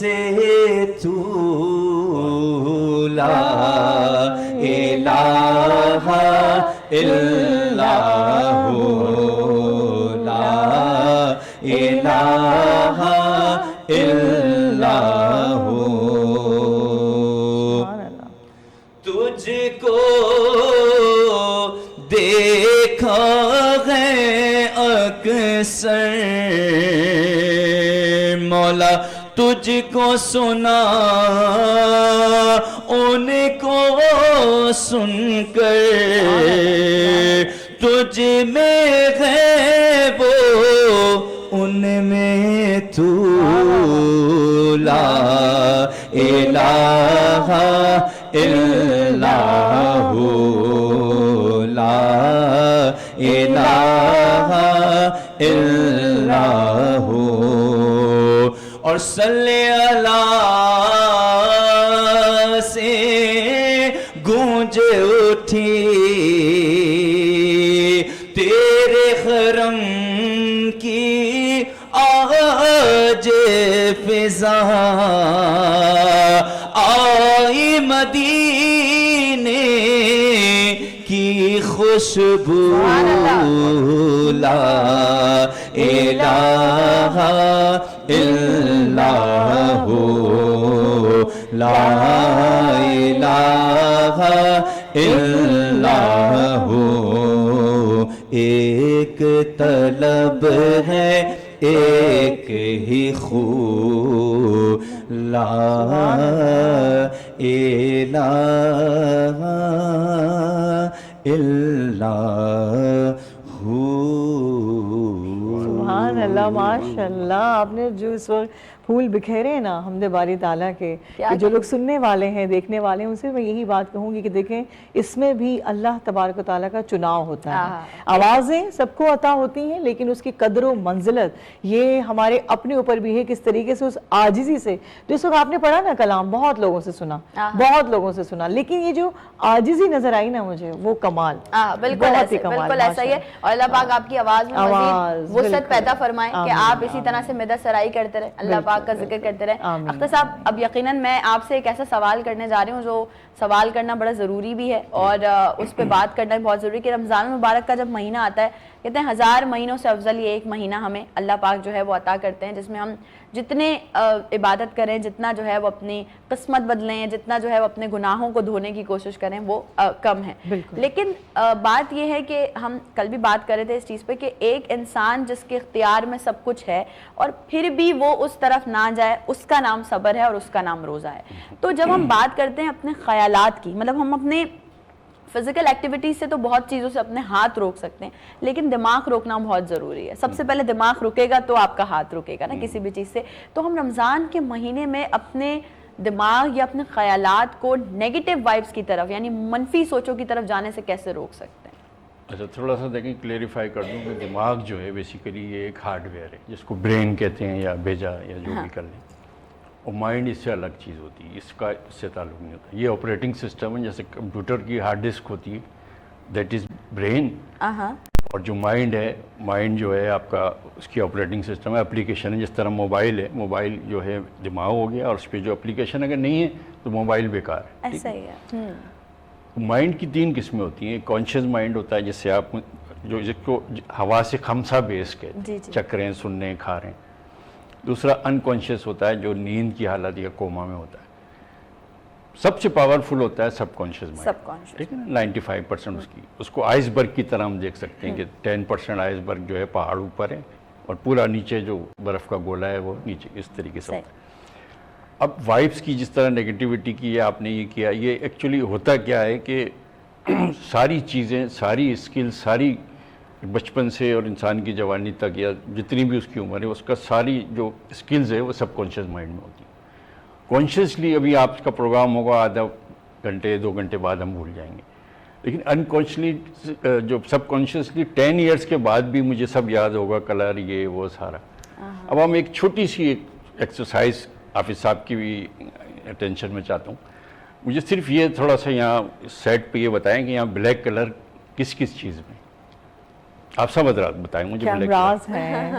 سے تو لا الہ الا ہو لا الہ الا ہو تجھ کو دیکھا ہے اکثر مولا تجھ کو سنا ان کو سن کر تجھ میں غیب ان میں تو لا الہ الا ہو لا الہ الا ہو اور صلی اللہ سے گونج اٹھی تیرے حرم کی آج فضا آئی مدینے کی خوشبو لا الہ الا ہو لا الہ الا ہو ایک طلب ہے ایک ہی خو لا الہ الا ہو سبحان اللہ ماشاء اللہ آپ نے جو اس وقت پھول بکھیرے ہیں نا حمد باری تعالیٰ کے کہ جو لوگ سننے والے ہیں دیکھنے والے ہیں ان سے میں یہی بات کہوں گی کہ دیکھیں اس میں بھی اللہ تبارک و تعالیٰ کا چناؤ ہوتا ہے آوازیں سب کو عطا ہوتی ہیں لیکن اس کی قدر و منزلت یہ ہمارے اپنے اوپر بھی ہے کس طریقے سے اس عاجزی سے جو اس وقت آپ نے پڑھا نا کلام بہت لوگوں سے سنا لیکن یہ جو عاجزی نظر آئی نا مجھے وہ کمال بالکل ایسا ہی ہے اور اللہ پاک آپ کی آواز میں مزید وسعت پیدا فرمائے کہ آپ اسی طرح سے مدد سرائی کرتے رہے اللہ پاک کا ذکر کرتے رہے اختر صاحب اب یقیناً میں آپ سے ایک ایسا سوال کرنے جا رہی ہوں جو سوال کرنا بڑا ضروری بھی ہے اور اس پہ بات کرنا بھی بہت ضروری ہے کہ رمضان المبارک کا جب مہینہ آتا ہے کہتے ہیں 1000 مہینوں سے افضل یہ ایک مہینہ ہمیں اللہ پاک جو ہے وہ عطا کرتے ہیں جس میں ہم جتنے عبادت کریں جتنا جو ہے وہ اپنی قسمت بدلیں جتنا جو ہے وہ اپنے گناہوں کو دھونے کی کوشش کریں وہ کم ہے لیکن بات یہ ہے کہ ہم کل بھی بات کر رہے تھے اس چیز پہ کہ ایک انسان جس کے اختیار میں سب کچھ ہے اور پھر بھی وہ اس طرف نہ جائے اس کا نام صبر ہے اور اس کا نام روزہ ہے تو جب ہم بات کرتے ہیں اپنے خیالات کی مطلب ہم اپنے فزیکل ایکٹیویٹیز سے تو بہت چیزوں سے اپنے ہاتھ روک سکتے ہیں لیکن دماغ روکنا بہت ضروری ہے سب سے پہلے دماغ رکے گا تو آپ کا ہاتھ رکے گا نا کسی بھی چیز سے تو ہم رمضان کے مہینے میں اپنے دماغ یا اپنے خیالات کو نیگیٹو وائبس کی طرف یعنی منفی سوچوں کی طرف جانے سے کیسے روک سکتے ہیں اچھا تھوڑا سا دیکھیں کلیریفائی کر دوں کہ دماغ جو ہے بیسیکلی یہ ایک ہارڈ ویئر ہے جس کو برین کہتے ہیں یا بھیجا یا جو بھی کر لیں اور مائنڈ اس سے الگ چیز ہوتی ہے اس کا اس سے تعلق نہیں ہوتا یہ آپریٹنگ سسٹم ہے جیسے کمپیوٹر کی ہارڈ ڈسک ہوتی ہے دیٹ از برین اور جو مائنڈ ہے مائنڈ جو ہے آپ کا اس کی آپریٹنگ سسٹم ہے اپلیکیشن ہے جس طرح موبائل ہے موبائل جو ہے دماغ ہو گیا اور اس پہ جو اپلیکیشن اگر نہیں ہے تو موبائل بیکار ہے ایسا ہی ہے مائنڈ کی 3 قسمیں ہوتی ہیں کانشیس مائنڈ ہوتا ہے جس سے آپ جو جس کو ہوا سے خمسہ بیس کہتے ہیں چک رہے ہیں سن رہے ہیں کھا رہے ہیں دوسرا انکانشیس ہوتا ہے جو نیند کی حالت یا کوما میں ہوتا ہے سب سے پاورفل ہوتا ہے سب کانشیس مائنڈ ٹھیک ہے نا 95% اس کو آئس برگ کی طرح ہم دیکھ سکتے ہیں کہ 10% آئس برگ جو ہے پہاڑ اوپر ہے اور پورا نیچے جو برف کا گولا ہے وہ نیچے اس طریقے سے ہوتا ہے اب وائبس کی جس طرح نیگیٹیوٹی کی ہے آپ نے یہ کیا یہ ایکچولی ہوتا کیا ہے کہ ساری چیزیں ساری اسکل ساری بچپن سے اور انسان کی جوانی تک یا جتنی بھی اس کی عمر ہے اس کا ساری جو اسکلز ہے وہ سب کانشیس مائنڈ میں ہوتی ہیں کانشیسلی ابھی آپ کا پروگرام ہوگا آدھا گھنٹے 2 گھنٹے بعد ہم بھول جائیں گے لیکن انکانشیسلی جو سب کانشیسلی 10 ایئرس کے بعد بھی مجھے سب یاد ہوگا کلر یہ وہ سارا اب ہم ایک چھوٹی سی ایک ایکسرسائز حافظ صاحب کی بھی اٹینشن میں چاہتا ہوں مجھے صرف یہ تھوڑا سا یہاں سیٹ پہ یہ بتائیں کہ یہاں بلیک کلر کس چیز میں آپ سب حضرات بتائیں مجھے کیمراز ہیں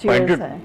pointed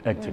Exactly.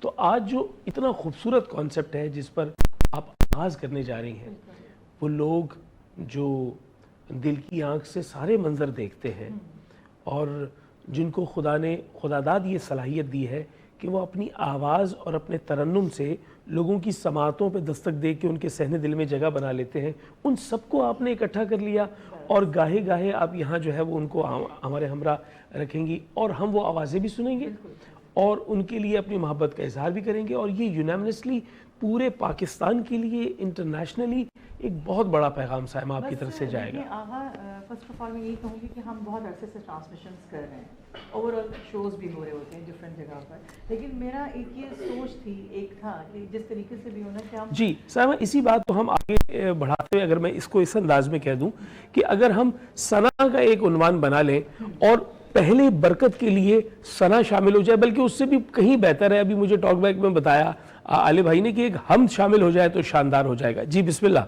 تو آج جو اتنا خوبصورت کانسیپٹ ہے جس پر آپ آغاز کرنے جا رہی ہیں، وہ لوگ جو دل کی آنکھ سے سارے منظر دیکھتے ہیں اور جن کو خدا داد یہ صلاحیت دی ہے کہ وہ اپنی آواز اور اپنے ترنم سے لوگوں کی سماعتوں پہ دستک دے کے ان کے صحن دل میں جگہ بنا لیتے ہیں، ان سب کو آپ نے اکٹھا کر لیا اور گاہے گاہے آپ یہاں جو ہے وہ ان کو ہمارے ہمراہ رکھیں گی اور ہم وہ آوازیں بھی سنیں گے اور ان کے لیے اپنی محبت کا اظہار بھی کریں گے، اور یہ یونانیمسلی پورے پاکستان کے لیے انٹرنیشنلی ایک بہت بڑا پیغام سائمہ آپ کی طرف سے جائے گا۔ آغا فرسٹ آف آل میں یہی کہوں گی کہ ہم بہت عرصے سے ٹرانسمیشنز کر رہے ہیں، اوور آل شوز بھی ہو رہے ہوتے ہیں ڈفرینٹ جگہ پر، لیکن میرا ایک یہ سوچ تھی، ایک تھا کہ جس طریقے سے بھی ہونا کہ ہم جی سائمہ اسی بات کو ہم آگے بڑھاتے ہوئے اگر میں اس کو اس انداز میں کہہ دوں کہ اگر ہم ثنا کا ایک عنوان بنا لیں اور پہلے برکت کے لیے ثنا شامل ہو جائے، بلکہ اس سے بھی کہیں بہتر ہے، ابھی مجھے ٹاک بیک میں بتایا علی بھائی نے کہ ایک حمد شامل ہو جائے تو شاندار ہو جائے گا۔ جی بسم اللہ۔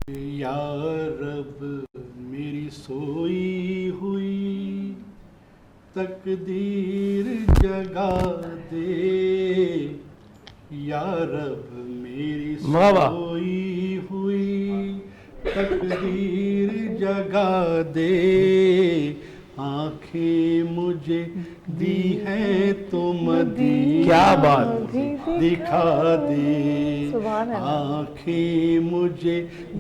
یا رب میری سوئی ہوئی تقدیر جگا دے، یا رب میری سوئی ہوئی تقدیر جگا دے، آنکھیں مجھے دی ہے تو مدینہ کیا بات دکھا دے، آنکھیں مجھے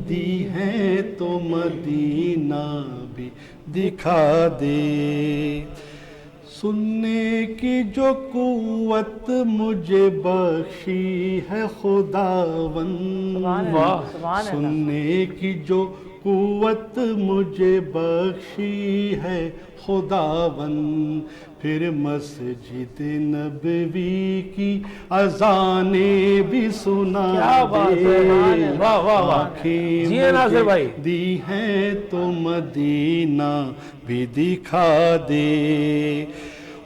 دی ہے تو مدینہ بھی دکھا دے، سننے کی جو قوت مجھے بخشی ہے خداوند، سننے کی جو قوت مجھے بخشی ہے خداوند، پھر مسجد نبوی کی اذانیں بھی سنا دے، آنکھیں مجھے دی ہیں تو مدینہ بھی دکھا دے،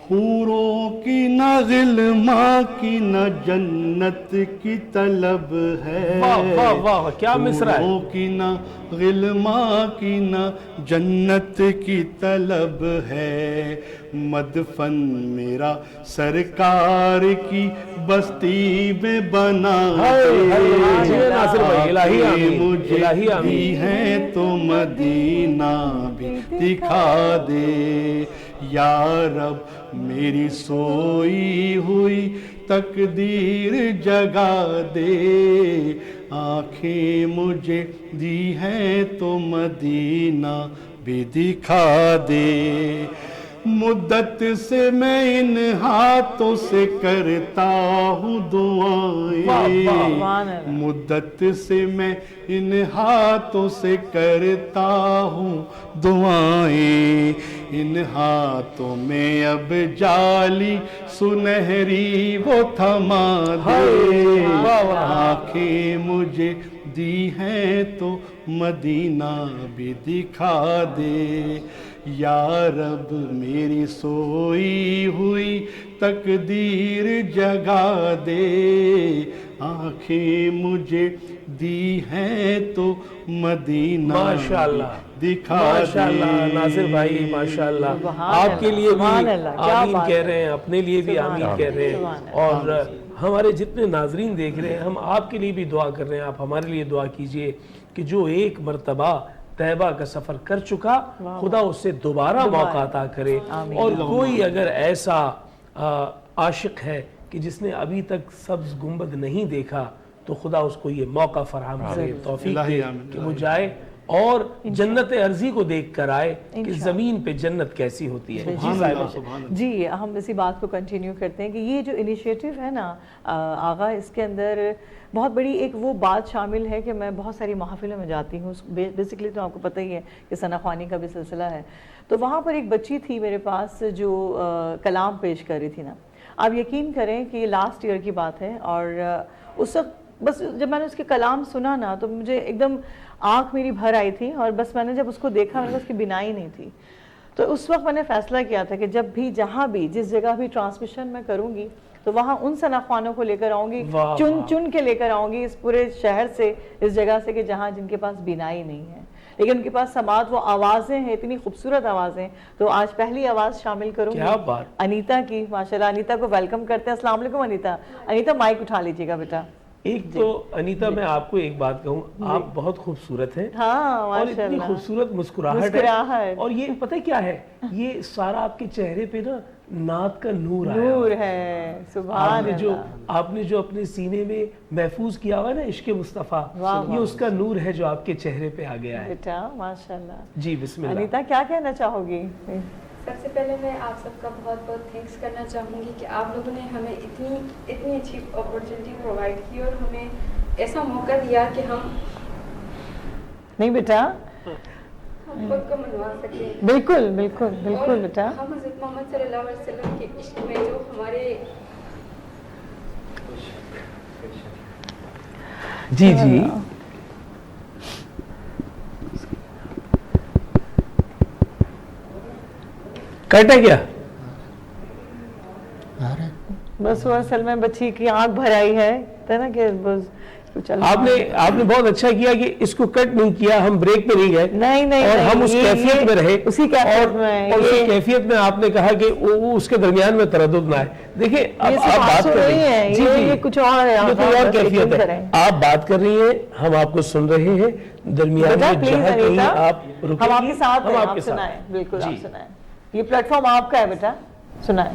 حوروں کی نہ غلما کی نہ جنت کی طلب ہے، حوروں کی نہ غلما کی نہ جنت کی طلب ہے، مدفن میرا سرکار کی بستی میں بنا دے، آنکھیں مجھے دی ہیں تو مدینہ بھی دکھا دے، یا رب میری سوئی ہوئی تقدیر جگا دے، آنکھیں مجھے دی ہیں تو مدینہ بھی دکھا دے، مدت سے میں ان ہاتھوں سے کرتا ہوں دعائیں، مدت سے میں ان ہاتھوں سے کرتا ہوں دعائیں، ان ہاتھوں میں اب جالی سنہری وہ تھما دے، آنکھیں مجھے دی ہیں تو مدینہ بھی دکھا دے، یا رب میری سوئی ہوئی تقدیر جگا دے، آنکھیں مجھے دی ہیں تو مدینہ ماشاءاللہ دکھا دے۔ ماشاءاللہ ناصر بھائی ماشاءاللہ، آپ کے لیے بھی آمین کہہ رہے ہیں، اپنے لیے بھی آمین کہہ رہے ہیں، اور ہمارے جتنے ناظرین دیکھ رہے ہیں ہم آپ کے لیے بھی دعا کر رہے ہیں، آپ ہمارے لیے دعا کیجئے کہ جو ایک مرتبہ طیبہ کا سفر کر چکا خدا اس سے دوبارہ موقع عطا کرے، اور کوئی اگر ایسا عاشق ہے کہ جس نے ابھی تک سبز گنبد نہیں دیکھا تو خدا اس کو یہ موقع فراہم کرے، توفیق دے کہ وہ جائے اور جنت ارضی کو دیکھ کر آئے کہ زمین پہ جنت کیسی ہوتی ہے۔ جی ہم اسی بات کو کنٹینیو کرتے ہیں کہ یہ جو انیشیٹو ہے نا آغا، اس کے اندر بہت بڑی ایک وہ بات شامل ہے کہ میں بہت ساری محافلوں میں جاتی ہوں، بیسیکلی تو آپ کو پتہ ہی ہے کہ ثنا خوانی کا بھی سلسلہ ہے، تو وہاں پر ایک بچی تھی میرے پاس جو کلام پیش کر رہی تھی نا، آپ یقین کریں کہ یہ لاسٹ ایئر کی بات ہے، اور اس وقت بس جب میں نے اس کے کلام سنا نا تو مجھے ایک دم آنکھ میری بھر آئی تھی، اور بس میں نے جب اس کو دیکھا میں نے اس کی بینائی نہیں تھی، تو اس وقت میں نے فیصلہ کیا تھا کہ جب بھی جہاں بھی جس جگہ بھی ٹرانسمیشن میں کروں گی تو وہاں ان ثنا خوانوں کو لے کر آؤں گی، چن کے لے کر آؤں گی اس پورے شہر سے، اس جگہ سے کہ جہاں جن کے پاس بینائی نہیں ہے، لیکن ان کے پاس سماعت وہ آوازیں ہیں، اتنی خوبصورت آوازیں. تو آج پہلی آواز شامل کروں گی کیا بات. انیتا کی. ماشاءاللہ انیتا کو ویلکم کرتے ہیں. السلام علیکم انیتا. انیتا مائک اٹھا لیجیے گا بیٹا. ایک تو انیتا میں آپ کو ایک بات کہوں, آپ بہت خوبصورت ہیں ہاں اور اتنی خوبصورت مسکراہٹ ہے, اور یہ پتہ کیا ہے, یہ سارا آپ کے چہرے پہ نا نعت کا نور آیا نور ہے. سبحان اللہ. آپ نے جو اپنے سینے میں محفوظ کیا ہوا ہے نا عشق مصطفیٰ, یہ اس کا نور ہے جو آپ کے چہرے پہ آ گیا ہے بیٹا. ماشاءاللہ. جی بسم اللہ. انیتا کیا کہنا چاہو گی؟ سب سے پہلے میں آپ سب کا بہت بہت تھینکس کرنا چاہوں گی کہ آپ لوگوں نے ہمیں اتنی اچھی اپرچونٹی پرووائڈ کی اور ہمیں ایسا موقع دیا کہ ہم نہیں بیٹا, خود کو منوا سکیں. بالکل بالکل بالکل بیٹا. ہم حضرت محمد صلی اللہ علیہ وسلم کے عشق میں جو ہمارے جی جی کٹا کیا بس وہ اصل میں بچی کی آنکھ بھر آئی ہے نا کہ بس آپ نے بہت اچھا کیا کہ اس کو کٹ نہیں کیا, ہم بریک پہ نہیں گئے, نہیں اور ہم اس کیفیت میں رہے, اسی کیفیت میں, اور اسی کیفیت میں آپ نے کہا کہ اس کے درمیان میں تردد نہ ہے. دیکھیں اب آپ بات کر رہی ہیں, جی یہ کچھ اور ہے, یہ کوئی اور کیفیت ہے. آپ بات کر رہی ہیں, ہم آپ کو سن رہے ہیں, درمیان میں جہاں کہیں آپ رکیں, ہم آپ کے ساتھ ہیں, آپ آپ کے سنائیں. ساتھ. بالکل آپ سنائیں, یہ پلیٹ فارم آپ کا ہے بیٹا, سنائیں.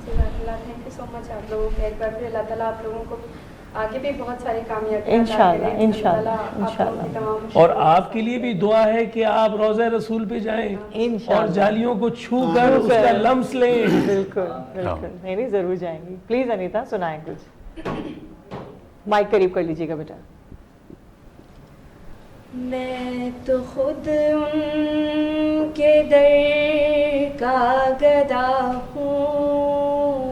تھینک یو سو مچ آپ لوگوں کے. ایک بار پھر اللہ تعالیٰ آپ لوگوں کو آگے بھی بہت ساری کامیابی انشاءاللہ. اور آپ کے لیے بھی دعا ہے کہ آپ روضہ رسول پہ جائیں اور جالیوں کو چھو کر اس کا لمس لیں. بالکل بالکل, نہیں ضرور جائیں گی. پلیز انیتا سنائیں کچھ. مائک قریب کر لیجیے گا بیٹا. میں تو خود ان کے در کا گدا ہوں,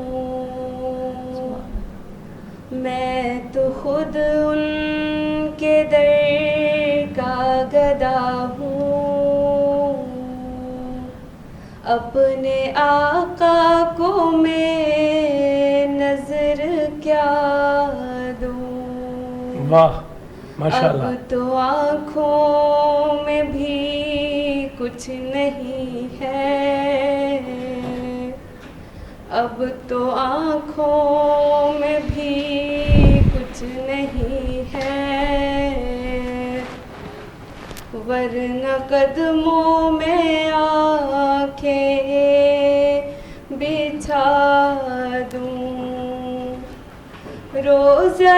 میں تو خود ان کے در کا گدا ہوں, اپنے آقا کو میں نظر کیا دوں. واہ ماشاءاللہ. اب تو آنکھوں میں بھی کچھ نہیں ہے, اب تو آنکھوں میں بھی کچھ نہیں ہے, ورنہ قدموں میں آنکھیں بچھا دوں. روضہ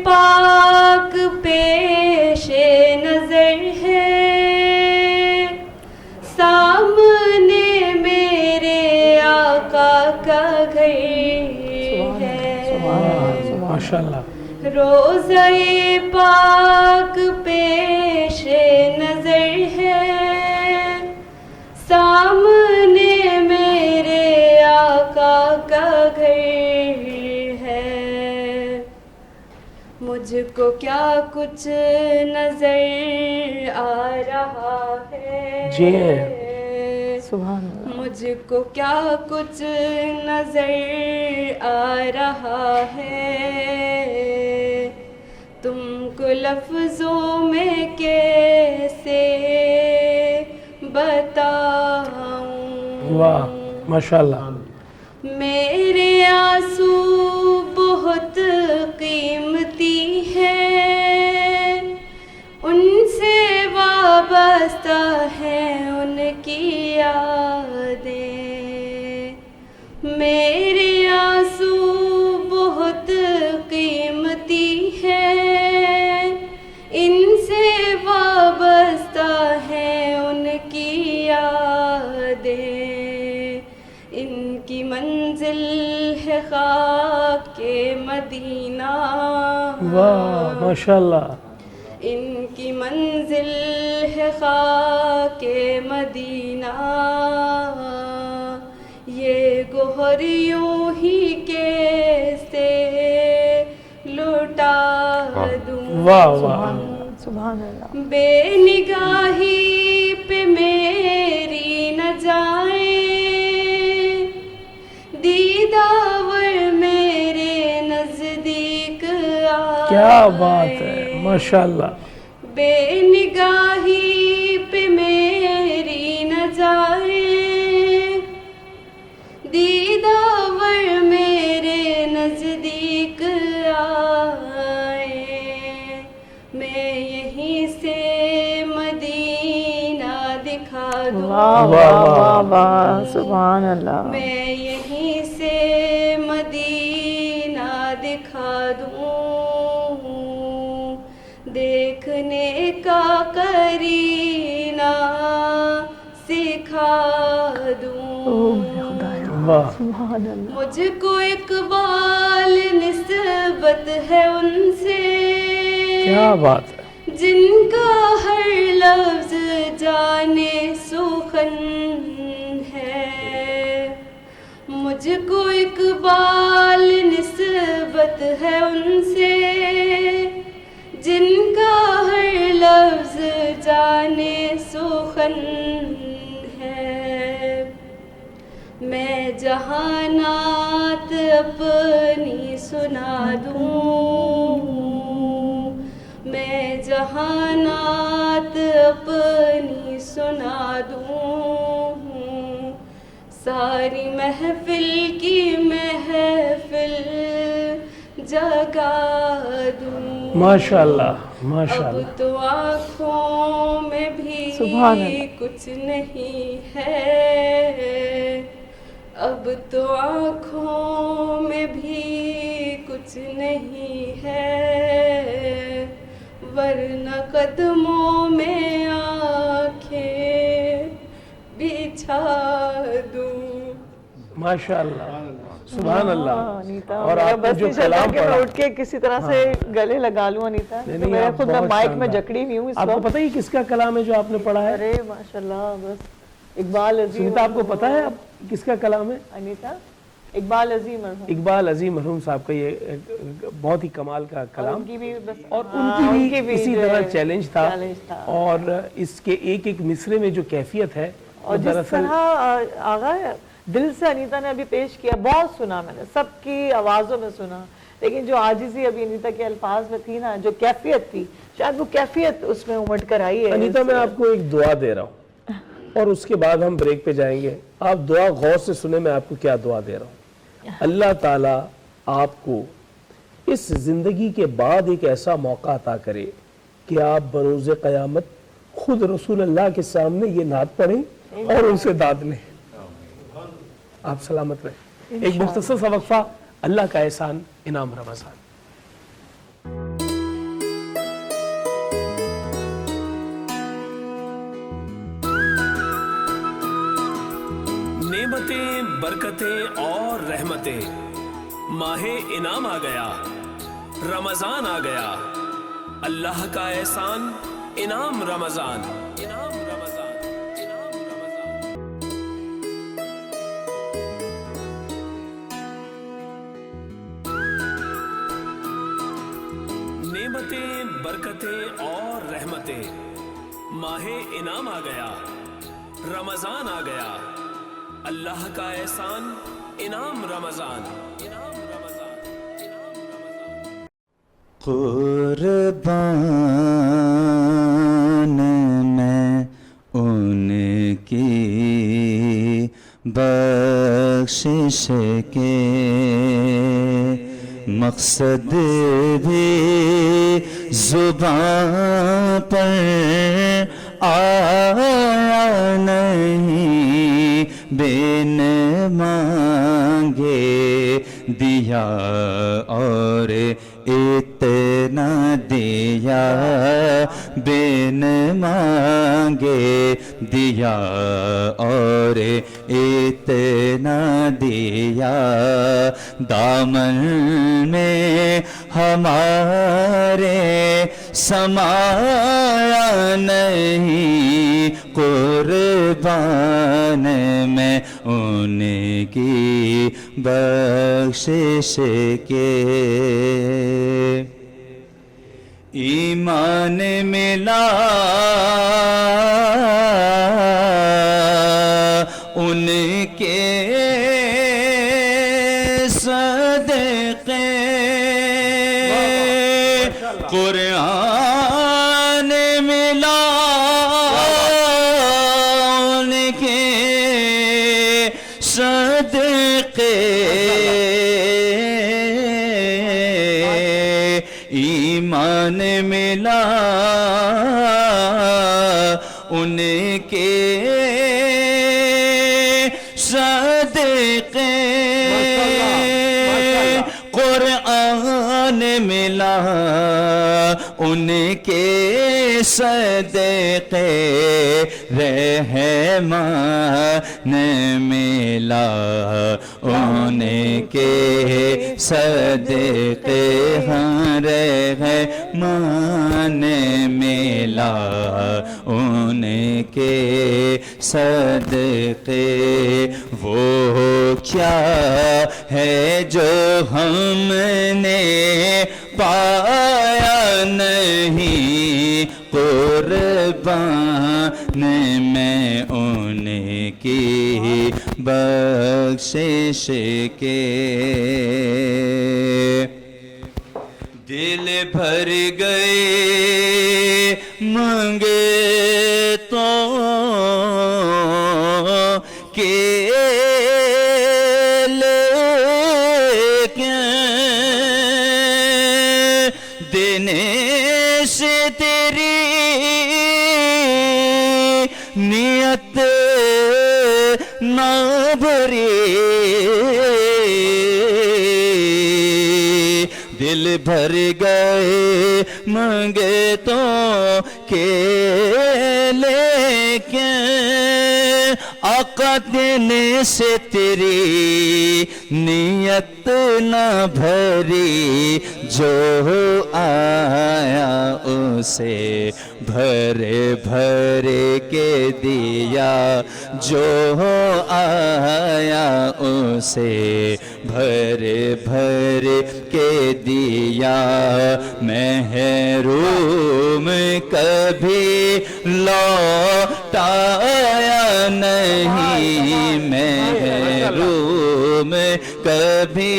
پاک پیش نظر ہے, سامنے میرے آقا کا گھر ہے. ماشاءاللہ. روضہ پاک پیش نظر ہے, سامنے میرے آقا کا گھر ہے. مجھ کو کیا کچھ نظر آ رہا ہے, جی سبحان اللہ. مجھ کو کیا کچھ نظر آ رہا ہے, تم کو لفظوں میں کیسے بتاؤں. واہ ماشاءاللہ. میرے آنسو بہت قیمتی ہیں, ان سے وابستہ ہیں ان کی یادیں. میرے آنسو بہت قیمتی ہیں, ان سے وابستہ ہیں ان کی یادیں. ان کی منزل ہے خاک کے مدینہ. واہ ماشاءاللہ. ان کی منزل ہے خاک کے مدینہ, یہ گوہر یوں ہی کیسے لٹا دوں. واہ واہ سبحان اللہ. بے نگاہی پہ میری نہ جائیں, دیداور میرے نزدیک آئے. کیا بات ہے ماشاءاللہ. بے نگاہی میں یہیں سے مدینہ دکھا دوں، واہ واہ واہ واہ، سبحان اللہ. میں یہیں سے مدینہ دکھا دوں، دیکھنے کا کرینہ سکھا دوں. واہ، سبحان اللہ. مجھ کو اقبال نسبت ہے ان سے، کیا بات ہے. جن کا ہر لفظ جانے سخن ہے. مجھ کو اقبال نسبت ہے ان سے، جن کا ہر لفظ جانے سخن ہے. میں جہانات اپنی سنا دوں، میں جہانات اپنی سنا دوں، ساری محفل کی محفل جگا دوں. ماشاء اللہ ماشاء اب اللہ. تو آنکھوں میں سبحان بھی اللہ. کچھ نہیں ہے، اب تو آنکھوں میں بھی کچھ نہیں ہے، ورنہ قدموں میں آنکھیں بچھا دوں. ماشاء اللہ سبحان اللہ. انیتا، اور میرا آپ نے بس جو نہیں چلتا کلام کہ میں پڑھا، اٹھ کے کسی طرح سے گلے لگا لوں انیتا. نہیں، تو میرا آپ خود بہت مائک میں شاندار. جکڑی ہوئی ہوں اس آپ کو وقت. پتہ ہی کس کا کلام ہے جو آپ نے پڑھا ہے؟ ارے ماشاءاللہ، بس اقبال عظیم. سنیتا، آپ کو پتہ ہے اب کس کا کلام ہے؟ انیتا، اقبال عظیم مرحوم. اقبال عظیم مرحوم صاحب کا یہ بہت ہی کمال کا کلام، ان کی بھی بس، اور ہاں، ان کی بھی اسی جو طرح ہے چیلنج تھا. چیلنج تھا. اور اس کے ایک ایک مصرے میں جو کیفیت ہے، اور وہ جس دراصل طرح آغا دل سے انیتا نے ابھی پیش کیا، بہت سنا میں نے، سب کی آوازوں میں سنا، لیکن جو عاجزی ابھی انیتا کے الفاظ میں تھی نا، جو کیفیت تھی، شاید وہ کیفیت اس میں امٹ کر آئی ہے. انیتا، میں آپ کو ایک دعا دے رہا ہوں اور اس کے بعد ہم بریک پہ جائیں گے. آپ دعا غور سے سنیں، میں آپ کو کیا دعا دے رہا ہوں. اللہ تعالیٰ آپ کو اس زندگی کے بعد ایک ایسا موقع عطا کرے کہ آپ بروز قیامت خود رسول اللہ کے سامنے یہ نعت پڑھیں اور ان سے داد لیں. آپ سلامت رہیں. ایک مختصر سا وقفہ. اللہ کا احسان، انعام رمضان. نعمتیں، برکتیں اور رحمتیں، ماہ انعام آ گیا، رمضان آ گیا. اللہ کا احسان، انعام رمضان، انعام رمضان، انعام رمضان. نعمتیں، برکتیں اور رحمتیں، ماہ انعام آ گیا، رمضان آ گیا. اللہ کا احسان، انعام رمضان، انعام رمضان، انعام رمضان. قربان میں ان کی بخشش کے مقصد بھی زبان پر آیا نہیں، بن مانگے دیا اور اتنا دیا، بن مانگے دیا اور اتنا دیا. دامن میں ہمارے سمایا نہیں، قربان میں ان کی بخشش کے. ایمان ملا ان کے صدقے، قرآن ملا ان کے صدقے، ایمان ملا ان کے صدقے قرآن ملا ان کے صدقے رحمان ملا ان کے صدقے رحمان ملا ان کے صدقے وہ کیا ہے جو ہم نے پایا نہیں قربان میں ان کی بخشش کے دل بھر گئے مانگے تو کہ دینے سے تیری نیت نہ بھری دل بھر گئے مانگے تو کہ لیکن آقا دینے سے تیری نیت نہ بھری جو آیا اسے بھرے بھرے کے دیا جو آیا اسے بھرے بھرے کے دیا محروم کبھی لوٹایا نہیں محروم کبھی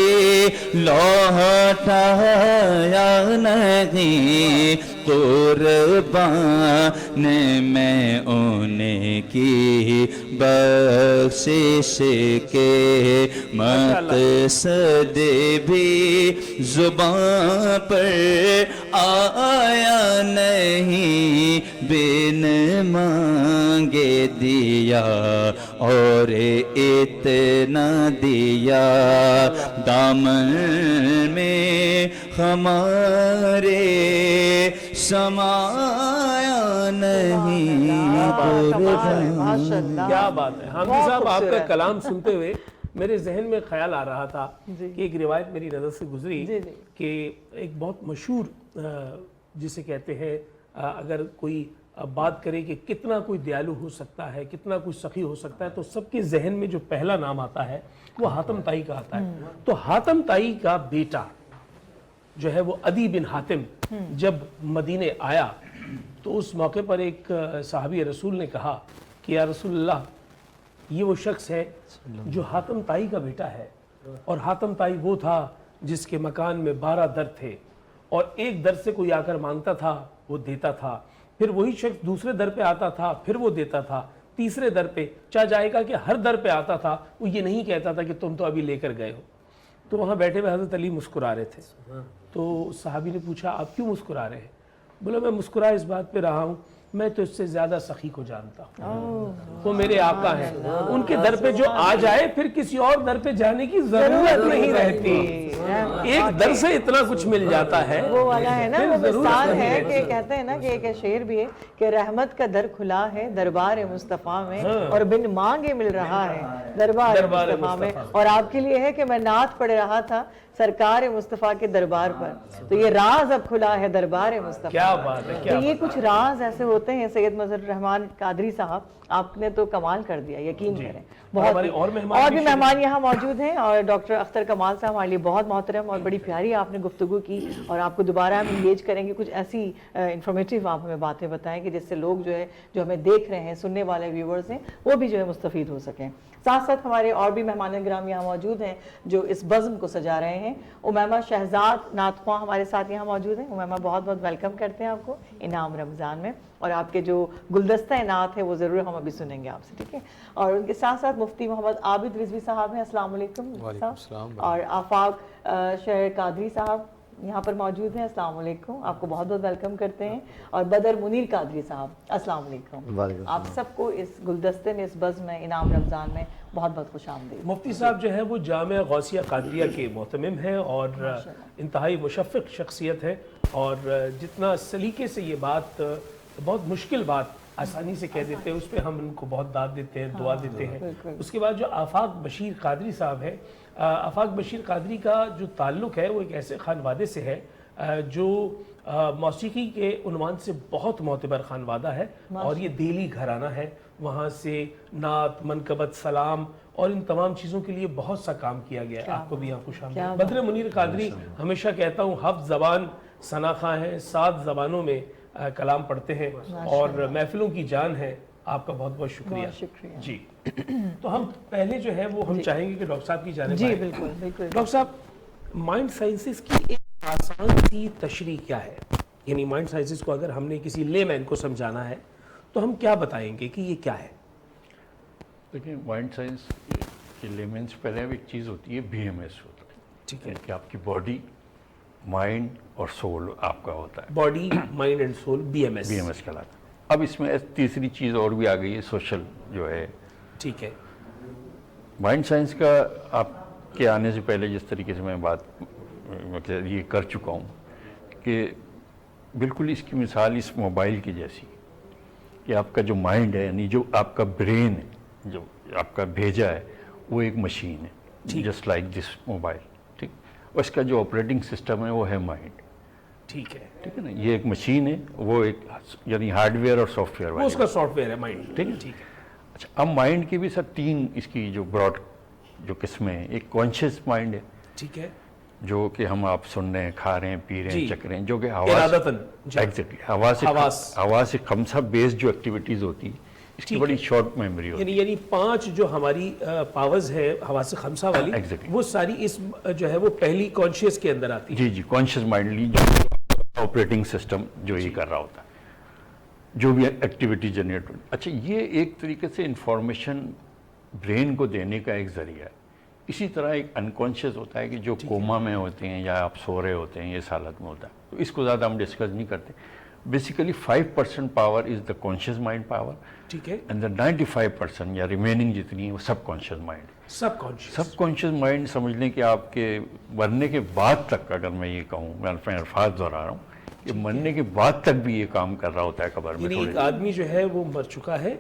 لوٹایا نہیں قربان میں ان کی بخشش کے مقصد بھی زبان پر آیا نہیں بن مانگے دیا اور اتنا دیا دامن میں ہمارے سمایا نہیں کیا بات ہے حامدی صاحب، آپ کا کلام سنتے ہوئے میرے ذہن میں خیال آ رہا تھا کہ ایک روایت میری نظر سے گزری کہ ایک بہت مشہور جسے کہتے ہیں اگر کوئی بات کرے کہ کتنا کوئی دیالو ہو سکتا ہے، کتنا کوئی سخی ہو سکتا ہے، تو سب کے ذہن میں جو پہلا نام آتا ہے وہ حاتم طائی کا آتا ہے۔ تو حاتم طائی کا بیٹا جو ہے وہ عدی بن حاتم جب مدینے آیا تو اس موقع پر ایک صحابی رسول نے کہا کہ یا رسول اللہ، یہ وہ شخص ہے جو حاتم طائی کا بیٹا ہے، اور حاتم طائی وہ تھا جس کے مکان میں 12 در تھے، اور ایک در سے کوئی آ کر مانگتا تھا وہ دیتا تھا، پھر وہی شخص دوسرے در پہ آتا تھا پھر وہ دیتا تھا، تیسرے در پہ چاہ جائے گا کہ ہر در پہ آتا تھا، وہ یہ نہیں کہتا تھا کہ تم تو ابھی لے کر گئے ہو۔ تو وہاں بیٹھے ہوئے حضرت علی مسکرا رہے تھے، تو صحابی نے پوچھا آپ کیوں مسکرا رہے ہیں؟ بولا میں مسکرا اس بات پہ رہا ہوں میں تو اس سے زیادہ سخی کو جانتا ہوں، وہ میرے آقا ہیں، ان کے در پہ جو آ جائے پھر کسی اور در پہ جانے کی ضرورت نہیں رہتی، ایک در سے اتنا کچھ مل جاتا ہے۔ وہ والا ہے نا، وہ مثال ہے کہ کہتے ہیں نا کہ ایک شعر بھی ہے کہ رحمت کا در کھلا ہے دربار مصطفیٰ میں، اور بن مانگے مل رہا ہے دربار مصطفیٰ میں۔ اور آپ کے لیے ہے کہ میں نعت پڑھ رہا تھا سرکار مصطفیٰ کے دربار پر، تو یہ راز اب کھلا ہے دربار مصطفیٰ۔ کیا بات ہے، تو یہ کچھ راز ایسے ہوتے ہیں۔ سید مظہر الرحمان قادری صاحب، آپ نے تو کمال کر دیا، یقین کریں۔ اور بھی مہمان یہاں موجود ہیں، اور ڈاکٹر اختر کمال صاحب ہمارے لیے بہت محترم، اور بڑی پیاری آپ نے گفتگو کی، اور آپ کو دوبارہ ہم انگیج کریں گے، کچھ ایسی انفارمیٹیو آپ ہمیں باتیں بتائیں کہ جس سے لوگ جو ہے جو ہمیں دیکھ رہے ہیں، سننے والے ویورز ہیں، وہ بھی جو ہے مستفید ہو سکیں۔ ساتھ ساتھ ہمارے اور بھی مہمان گرام یہاں موجود ہیں جو اس بزم کو سجا رہے ہیں۔ امیمہ شہزاد نعت خواں ہمارے ساتھ یہاں موجود ہیں۔ امیمہ بہت بہت ویلکم کرتے ہیں آپ کو انعام رمضان میں، اور آپ کے جو گلدستہ نعت ہے وہ ضرور ہم ابھی سنیں گے آپ سے، ٹھیک ہے؟ اور ان کے ساتھ ساتھ مفتی محمد عابد رضوی صاحب ہیں، السلام علیکم صاحب، اور آفاق شہر قادری صاحب، یہاں پر موجود ہیں. السلام علیکم, آپ کو بہت بہت ویلکم کرتے ہیں. اور بدر منیر قادری صاحب, السلام علیکم. آپ سب کو اس گلدستے میں, اس بزم میں, انعام رمضان میں بہت بہت خوش آمدید. مفتی صاحب جو ہے وہ جامعہ غوثیہ قادریہ کے محتمم ہیں اور انتہائی مشفق شخصیت ہے, اور جتنا سلیقے سے یہ بات, بہت مشکل بات آسانی سے کہہ دیتے ہیں, اس پہ ہم ان کو بہت داد دیتے ہیں, دعا دیتے ہیں. اس کے بعد جو آفاق بشیر قادری صاحب ہے, آفاق بشیر قادری کا جو تعلق ہے وہ ایک ایسے خانوادے سے ہے جو موسیقی کے عنوان سے بہت معتبر خانوادہ ہے, اور یہ دیلی گھرانہ ہے. وہاں سے نعت, منقبت, سلام اور ان تمام چیزوں کے لیے بہت سا کام کیا گیا ہے. آپ کو بھی یہاں خوش آمدید. بدر منیر قادری ہمیشہ کہتا ہوں 7 زبان ثناخواں ہیں, 7 زبانوں میں کلام پڑھتے ہیں اور محفلوں کی جان ہے. آپ کا بہت بہت شکریہ. جی تو ہم پہلے جو ہے وہ ہم چاہیں گے کہ ڈاکٹر صاحب کی جانب جی آئیں. بالکل بالکل. ڈاکٹر صاحب, مائنڈ سائنسز کی ایک آسان سی تشریح کیا ہے؟ یعنی مائنڈ سائنسز کو اگر ہم نے کسی لے مین کو سمجھانا ہے تو ہم کیا بتائیں گے کہ یہ کیا ہے؟ دیکھیں, مائنڈ سائنس کے لیمن سے پہلے ایک چیز ہوتی ہے BMS ہوتا ہے. ٹھیک ہے, کہ آپ کی باڈی, مائنڈ اور سول آپ کا ہوتا ہے. Body, mind and civil, BMS کہلاتا ہے. اب اس میں تیسری چیز اور بھی آ گئی ہے, سوشل جو ہے. ٹھیک ہے. مائنڈ سائنس کا آپ کے آنے سے پہلے جس طریقے سے میں بات یہ کر چکا ہوں کہ بالکل اس کی مثال اس موبائل کی جیسی کہ آپ کا جو مائنڈ ہے, یعنی جو آپ کا برین ہے, جو آپ کا بھیجا ہے, وہ ایک مشین ہے, جسٹ لائک دس موبائل. ٹھیک, اور اس کا جو آپریٹنگ سسٹم ہے وہ ہے مائنڈ. ٹھیک ہے. ٹھیک ہے نا, یہ ایک مشین ہے, وہ ایک یعنی ہارڈ ویئر اور سافٹ ویئر وہ اس کا سافٹ ویئر ہے مائنڈ. ٹھیک ہے. ٹھیک ہے. اچھا, اب مائنڈ کی بھی سر 3 اس کی جو براڈ جو قسمیں ہیں. ایک کانشیس مائنڈ ہے, ٹھیک ہے, جو کہ ہم آپ سن رہے ہیں, کھا رہے ہیں, پی رہے ہیں, چک رہے ہیں, جو کہ ارادتاً حواس خمسہ بیسڈ جو ایکٹیویٹیز ہوتی ہیں, اس کی بڑی شارٹ میموری ہوتی ہے. یعنی 5 جو ہماری پاورز ہے حواس خمسہ والی, وہ ساری اس جو ہے وہ پہلی کانشیس کے اندر آتی ہے. جی کانشیس مائنڈلی جو آپریٹنگ سسٹم جو یہ کر رہا ہوتا ہے, جو بھی ایکٹیویٹی جنریٹ ہوتی. اچھا, یہ ایک طریقے سے انفارمیشن برین کو دینے کا ایک ذریعہ ہے. اسی طرح ایک انکانشیس ہوتا ہے کہ جو کوما میں ہوتے ہیں یا آپ سو رہے ہوتے ہیں, اس حالت میں ہوتا ہے. تو اس کو زیادہ ہم ڈسکس نہیں کرتے. Basically 5% power is the conscious mind power. ٹھیک ہے. اینڈ دا 95% یا ریمیننگ جتنی ہے وہ سب کانشیس مائنڈ. سب کانشیس مائنڈ سمجھ لیں کہ آپ کے مرنے کے بعد تک, اگر میں یہ کہوں, میں الفاظ دہرا رہا ہوں کہ مرنے کے بعد تک بھی یہ کام کر رہا ہوتا ہے قبر میں. یعنی ایک آدمی جو ہے وہ مر چکا ہے,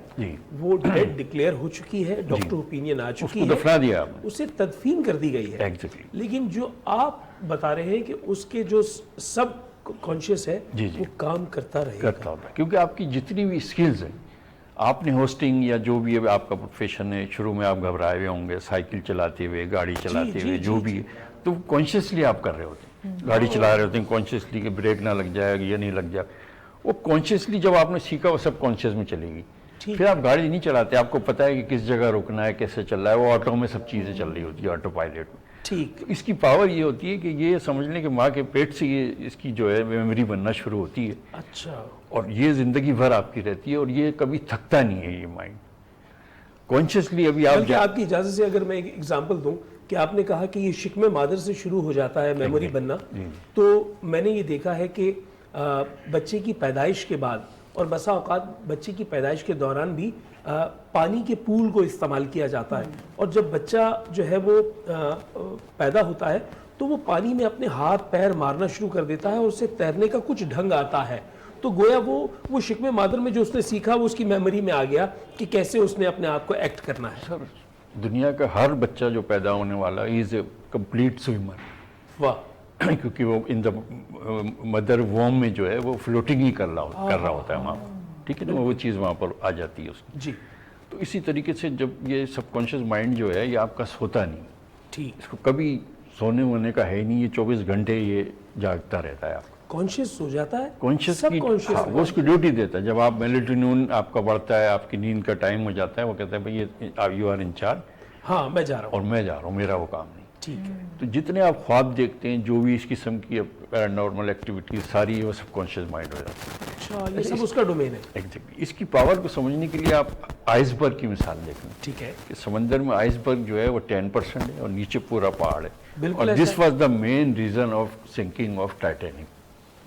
وہ ڈیڈ ڈکلیئر ہو چکی ہے, ڈاکٹر اوپینین آ چکی ہے, دفنا دیا آپ نے, اسے تدفین کر دی گئی ہے. لیکن جو آپ بتا رہے ہیں کہ اس کے جو سب کانشیس ہے وہ کام کرتا رہے گا. کیونکہ آپ کی جتنی بھی اسکلز ہیں, آپ نے ہوسٹنگ یا جو بھی آپ کا پروفیشن ہے, شروع میں آپ گھبرائے ہوئے ہوں گے, سائیکل چلاتے ہوئے, گاڑی چلاتے ہوئے, جو بھی ہے, تو کانشیسلی آپ کر رہے ہوتے ہیں. گاڑی چلا رہے ہوتے ہیں کانشیسلی کہ بریک نہ لگ جائے, یہ نہیں لگ جائے. وہ کانشیسلی جب آپ نے سیکھا, وہ سب کانشیس میں چلے گی. پھر آپ گاڑی نہیں چلاتے, آپ کو پتہ ہے کہ کس جگہ رکنا ہے, کیسے چل رہا ہے. وہ آٹو میں سب چیزیں چل رہی ہوتی ہے, آٹو پائلٹ میں. ٹھیک. اس کی پاور یہ ہوتی ہے کہ یہ سمجھ لیں کہ ماں کے پیٹ سے یہ اس کی جو ہے میموری بننا شروع ہوتی ہے. اچھا. اور یہ زندگی بھر آپ کی رہتی ہے, اور یہ کبھی تھکتا نہیں ہے یہ مائنڈ کانشیسلی. ابھی آپ کی اجازت سے اگر میں ایک ایگزامپل دوں کہ آپ نے کہا کہ یہ شکم مادر سے شروع ہو جاتا ہے میموری بننا, تو میں نے یہ دیکھا ہے کہ بچے کی پیدائش کے بعد اور بسا اوقات بچے کی پیدائش کے دوران بھی پانی کے پول کو استعمال کیا جاتا ہے, اور جب بچہ جو ہے وہ پیدا ہوتا ہے تو وہ پانی میں اپنے ہاتھ پیر مارنا شروع کر دیتا ہے, اور اسے تیرنے کا کچھ ڈھنگ آتا ہے. تو گویا وہ شکم مادر میں جو اس نے سیکھا وہ اس کی میموری میں آ گیا کہ کیسے اس نے اپنے آپ کو ایکٹ کرنا ہے. سر, دنیا کا ہر بچہ جو پیدا ہونے والا ہی از اے کمپلیٹ سوئمر. واہ. کیونکہ وہ ان دا مدر ووم میں جو ہے وہ فلوٹنگ ہی کر رہا ہوتا ہے وہاں پر. ٹھیک ہے نا, وہ چیز وہاں پر آ جاتی ہے اس کی. جی. تو اسی طریقے سے جب یہ سب کانشیس مائنڈ جو ہے یہ آپ کا سوتا نہیں. ٹھیک. اس کو کبھی سونے ہونے کا ہے نہیں, یہ 24 گھنٹے یہ جاگتا رہتا ہے. آپ کا کانشیس سو جاتا ہے, کانشیس کی وہ اس کی ڈیوٹی دیتا ہے. جب آپ میلیٹونین آپ کا بڑھتا ہے, آپ کی نیند کا ٹائم ہو جاتا ہے, وہ کہتا ہے بھائی یو آر ان چارج, ہاں میں جا رہا ہوں, اور میں جا رہا ہوں, میرا وہ کام نہیں. ٹھیک ہے. تو جتنے آپ خواب دیکھتے ہیں جو بھی اس قسم کی نارمل ایکٹیویٹیز ساری وہ سب کانشیس مائنڈ ہو جاتا ہے. اچھا یہ سب اس کا ڈومین ہے. ایگزیکٹلی. اس کی پاور کو سمجھنے کے لیے آپ آئس برگ کی مثال دیکھیں. ٹھیک ہے. کہ سمندر میں آئس برگ جو ہے وہ 10% ہے اور نیچے پورا پہاڑ ہے. بالکل اور this was the main reason of sinking of Titanic.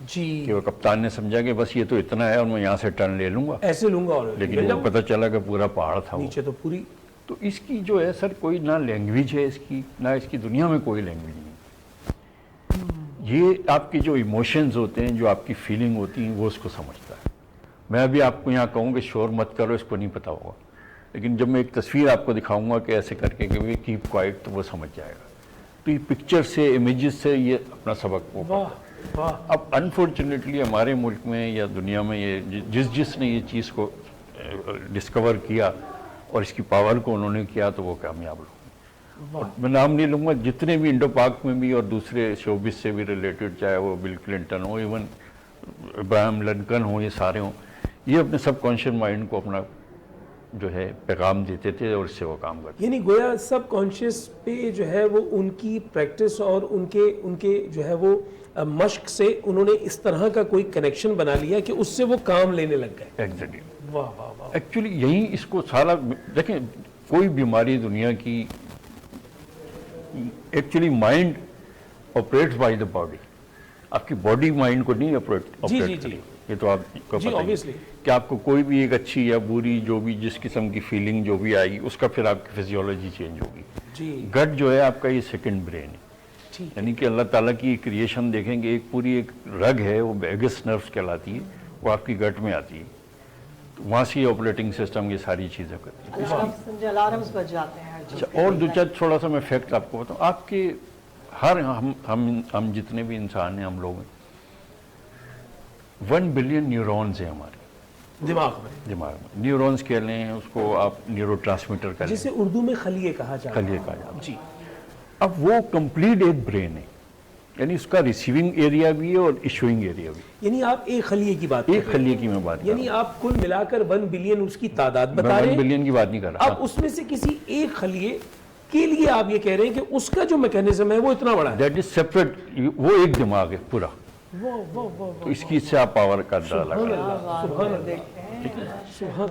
جی کہ وہ کپتان نے سمجھا کہ بس یہ تو اتنا ہے اور میں یہاں سے ٹرن لے لوں گا, ایسے لوں گا, اور لیکن وہ پتہ چلا کہ پورا پہاڑ تھا وہ. نیچے تو پوری. تو اس کی جو ہے سر کوئی نہ لینگویج ہے اس کی, نہ اس کی دنیا میں کوئی لینگویج نہیں. یہ آپ کے جو ایموشنز ہوتے ہیں, جو آپ کی فیلنگ ہوتی ہیں, وہ اس کو سمجھتا ہے. میں ابھی آپ کو یہاں کہوں کہ شور مت کرو, اس کو نہیں پتہ ہوگا, لیکن جب میں ایک تصویر آپ کو دکھاؤں گا کہ ایسے کر کے کہ وہ کیپ کوائٹ, تو وہ سمجھ جائے گا. تو یہ پکچر سے, امیجز سے یہ اپنا سبق وہ. اب انفارچونیٹلی ہمارے ملک میں یا دنیا میں یہ جس نے یہ چیز کو ڈسکور کیا اور اس کی پاور کو انہوں نے کیا, تو وہ کامیاب لوگ. اور میں نام نہیں لوں گا, جتنے بھی انڈو پاک میں بھی اور دوسرے شوبز سے بھی ریلیٹڈ, چاہے وہ بل کلنٹن ہو, ایون ابراہم لنکن ہو, یہ سارے ہوں, یہ اپنے سب کانشیس مائنڈ کو اپنا جو ہے پیغام دیتے تھے اور اس سے وہ کام کرتے. یعنی گویا سب کانشیس پہ جو ہے وہ ان کی پریکٹس اور ان کے جو ہے وہ مشق سے انہوں نے اس طرح کا کوئی کنیکشن بنا لیا کہ اس سے وہ کام لینے لگ گئے. ایگزیکٹلی. واہ واہ واہ. ایکچولی یہی اس کو سارا دیکھیں, کوئی بیماری دنیا کی actually mind operates by the body. آپ کی باڈی مائنڈ کو نہیں آپریٹ کرتی. یہ تو آپ کو پتہ ہے کہ آپ کو کوئی بھی ایک اچھی یا بری جو بھی جس قسم کی فیلنگ جو بھی آئے گی, اس کا پھر آپ کی فزیولوجی چینج ہوگی. گٹ جو ہے آپ کا یہ سیکنڈ برین ہے. یعنی کہ اللہ تعالیٰ کی کریشن دیکھیں گے, ایک پوری ایک رگ ہے وہ ویگس نروس کہلاتی ہے, وہ آپ کی گٹ میں آتی ہے. تو وہاں سے آپریٹنگ سسٹم یہ ساری چیزیں کرتی ہے. الارمز بج جاتے ہیں. اور دو چار تھوڑا سا میں فیکٹ آپ کو بتاؤں, آپ کے ہر ہم جتنے بھی انسان ہیں, ہم لوگ ہیں, 1 بلین نیورونز ہیں ہمارے دماغ میں. نیورونز کہہ لیں اس کو آپ, نیورو ٹرانسمیٹر کہہ لیں, جسے اردو میں خلیے کہا جاتا ہے. خلیے کہا جاتا ہے. جی. اب وہ کمپلیٹ ایک برین ہے, یعنی اس کا ریسیونگ ایریا بھی ہے اور ایشوئنگ ایریا بھی. یعنی آپ ایک خلیے کی بات, ایک خلیے کی میں بات کر رہا ہوں. یعنی آپ کل ملا کر 1 بلین اس کی تعداد بتا رہے ہیں. 1 بلین کی بات نہیں کر رہا. اب اس میں سے کسی ایک خلیے کے لیے آپ یہ کہہ رہے ہیں کہ اس کا جو میکینزم ہے وہ اتنا بڑا ہے. دیٹ از سیپریٹ, وہ ایک دماغ ہے پورا. تو اس کی سے آپ پاور کا اندازہ لگا.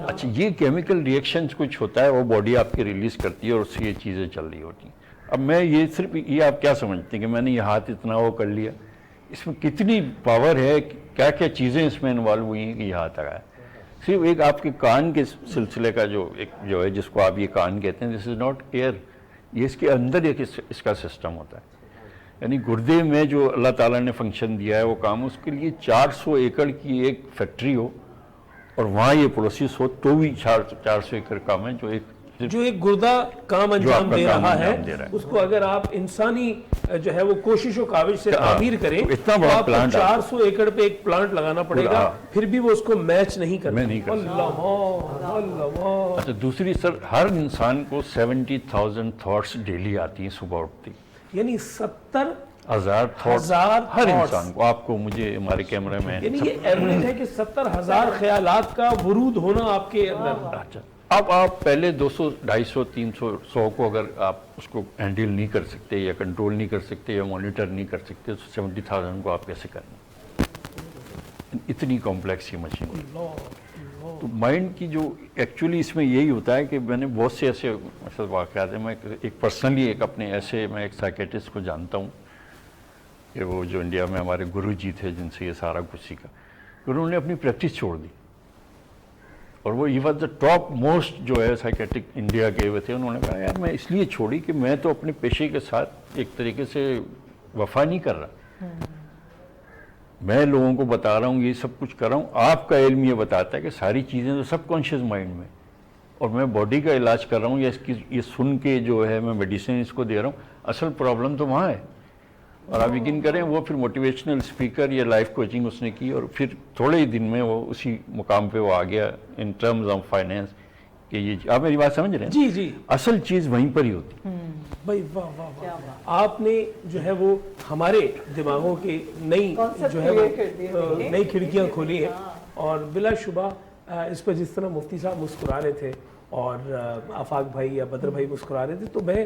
اچھا, یہ کیمیکل ریئیکشنز کچھ ہوتا ہے, وہ باڈی آپ کی ریلیز کرتی ہے اور اس سے یہ چیزیں چل رہی ہوتی ہیں. اب میں یہ صرف یہ آپ کیا سمجھتے ہیں کہ میں نے یہ ہاتھ اتنا وہ کر لیا, اس میں کتنی پاور ہے, کیا کیا چیزیں اس میں انوالو ہوئی ہیں کہ یہ ہاتھ آیا. صرف ایک آپ کے کان کے سلسلے کا جو ہے جس کو آپ یہ کان کہتے ہیں, دس از ناٹ ایئر, یہ اس کے اندر ایک اس کا سسٹم ہوتا ہے. یعنی گردے میں جو اللہ تعالیٰ نے فنکشن دیا ہے وہ کام, اس کے لیے 400 ایکڑ کی ایک فیکٹری ہو اور وہاں یہ پروسیس ہو تو بھی 400 ایکڑ کام ہے جو ایک گردہ کام انجام دے رہا ہے. اس کو اگر آپ انسانی جو ہے وہ کوشش و کاوش سے تعمیر کریں تو آپ کو 400 ایکڑ پہ ایک پلانٹ لگانا پڑے گا, پھر بھی وہ اس کو میچ نہیں کرتا. اچھا, دوسری سر, ہر انسان کو 70,000 تھاٹس ڈیلی آتی ہیں صبح اٹھتی. یعنی 70,000 تھاٹس ہر انسان کو, آپ کو, مجھے, ہمارے کیمرے میں. یعنی یہ ایوریج ہے کہ 70,000 خیالات کا ورود ہونا آپ کے اندر. اچھا, اب آپ پہلے 200, 250, 300, 100 کو اگر آپ اس کو ہینڈل نہیں کر سکتے یا کنٹرول نہیں کر سکتے یا مانیٹر نہیں کر سکتے, تو 70,000 کو آپ کیسے کریں؟ اتنی کمپلیکس یہ مشین ہے. تو مائنڈ کی جو ایکچولی اس میں یہی ہوتا ہے کہ میں نے بہت سے ایسے واقعات ہیں. میں ایک پرسنلی ایک اپنے ایسے, میں ایک سائیکیٹرسٹ کو جانتا ہوں کہ وہ جو انڈیا میں ہمارے گرو جی تھے جن سے یہ سارا کچھ سیکھا, انہوں نے اپنی پریکٹس چھوڑ دی اور وہ یہ واز دا ٹاپ موسٹ جو ہے سائیکیٹرک انڈیا کے ہوئے تھے. انہوں نے کہا یار میں اس لیے چھوڑی کہ میں تو اپنے پیشے کے ساتھ ایک طریقے سے وفا نہیں کر رہا. میں لوگوں کو بتا رہا ہوں, یہ سب کچھ کر رہا ہوں, آپ کا علم یہ بتاتا ہے کہ ساری چیزیں تو سب کانشیس مائنڈ میں, اور میں باڈی کا علاج کر رہا ہوں یا اس کی یہ سن کے جو ہے میں میڈیسن اس کو دے رہا ہوں, اصل پرابلم تو وہاں ہے. اور آپ یقین کریں وہ پھر موٹیویشنل اسپیکر یا لائف کوچنگ اس نے کی, اور پھر تھوڑے ہی دن میں وہ اسی مقام پہ وہ آ گیا ان ٹرمز آف فائنینس کہ یہ, آپ میری بات سمجھ رہے ہیں؟ جی جی, اصل چیز وہیں پر ہی ہوتی. بھائی واہ واہ واہ, آپ نے جو ہے وہ ہمارے دماغوں کے نئی جو ہے وہ نئی کھڑکیاں کھولی ہیں. اور بلا شبہ اس پر جس طرح مفتی صاحب مسکرا رہے تھے اور آفاق بھائی یا بدر بھائی مسکرا رہے تھے, تو میں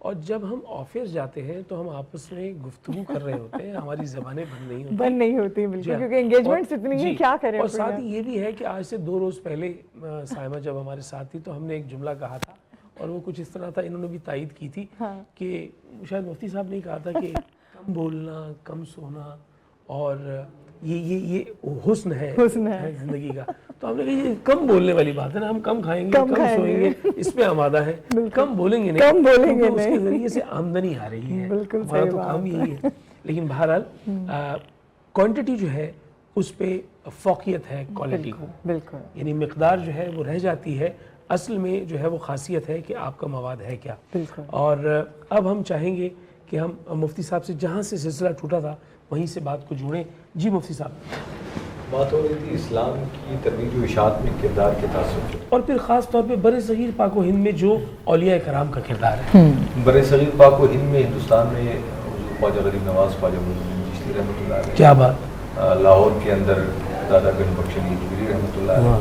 اور جب ہم آفس جاتے ہیں تو ہم آپس میں گفتگو کر رہے ہوتے ہیں, ہماری زبانیں بند نہیں ہوتی بالکل, کیونکہ انگیجمنٹس اتنی ہیں, کیا کریں. اور ساتھ ہی یہ بھی ہے کہ آج سے 2 روز پہلے سائمہ جب ہمارے ساتھ تھی تو ہم نے ایک جملہ کہا تھا, اور وہ کچھ اس طرح تھا, انہوں نے بھی تائید کی تھی کہ شاید مفتی صاحب نے کہا تھا کہ کم بولنا, کم سونا, اور یہ حسن ہے زندگی کا. تو ہم نے کہا یہ کم بولنے والی بات ہے نا, ہم کم کھائیں گے, کم سوئیں گے, اس پہ آمادہ ہے, کم بولیں گے نہیں, اس کے ذریعے سے آمدنی آ رہی ہے, ہمارا تو کام یہی ہے. لیکن بہرحال کوانٹٹی جو ہے اس پہ فوقیت ہے کوالٹی کو, بالکل, یعنی مقدار جو ہے وہ رہ جاتی ہے, اصل میں جو ہے وہ خاصیت ہے کہ آپ کا مواد ہے کیا. اور اب ہم چاہیں گے کہ ہم مفتی صاحب سے جہاں سے سلسلہ ٹوٹا تھا وہیں سے بات کو جوڑیں. جی مفتی صاحب, بات ہو رہی تھی اسلام کی ترویج و اشاعت میں کردار کے تاثر, اور پھر خاص طور پہ بر صغیر پاک و ہند میں جو اولیاء کرام کا کردار ہے. بر صغیر پاک و ہند میں ہندوستان میں حضور خواجہ غریب نواز خواجہ معین الدین چشتی رحمۃ اللہ علیہ, کیا بات, لاہور کے اندر دادا گنج بخش علی اجمیری رحمۃ اللہ علیہ,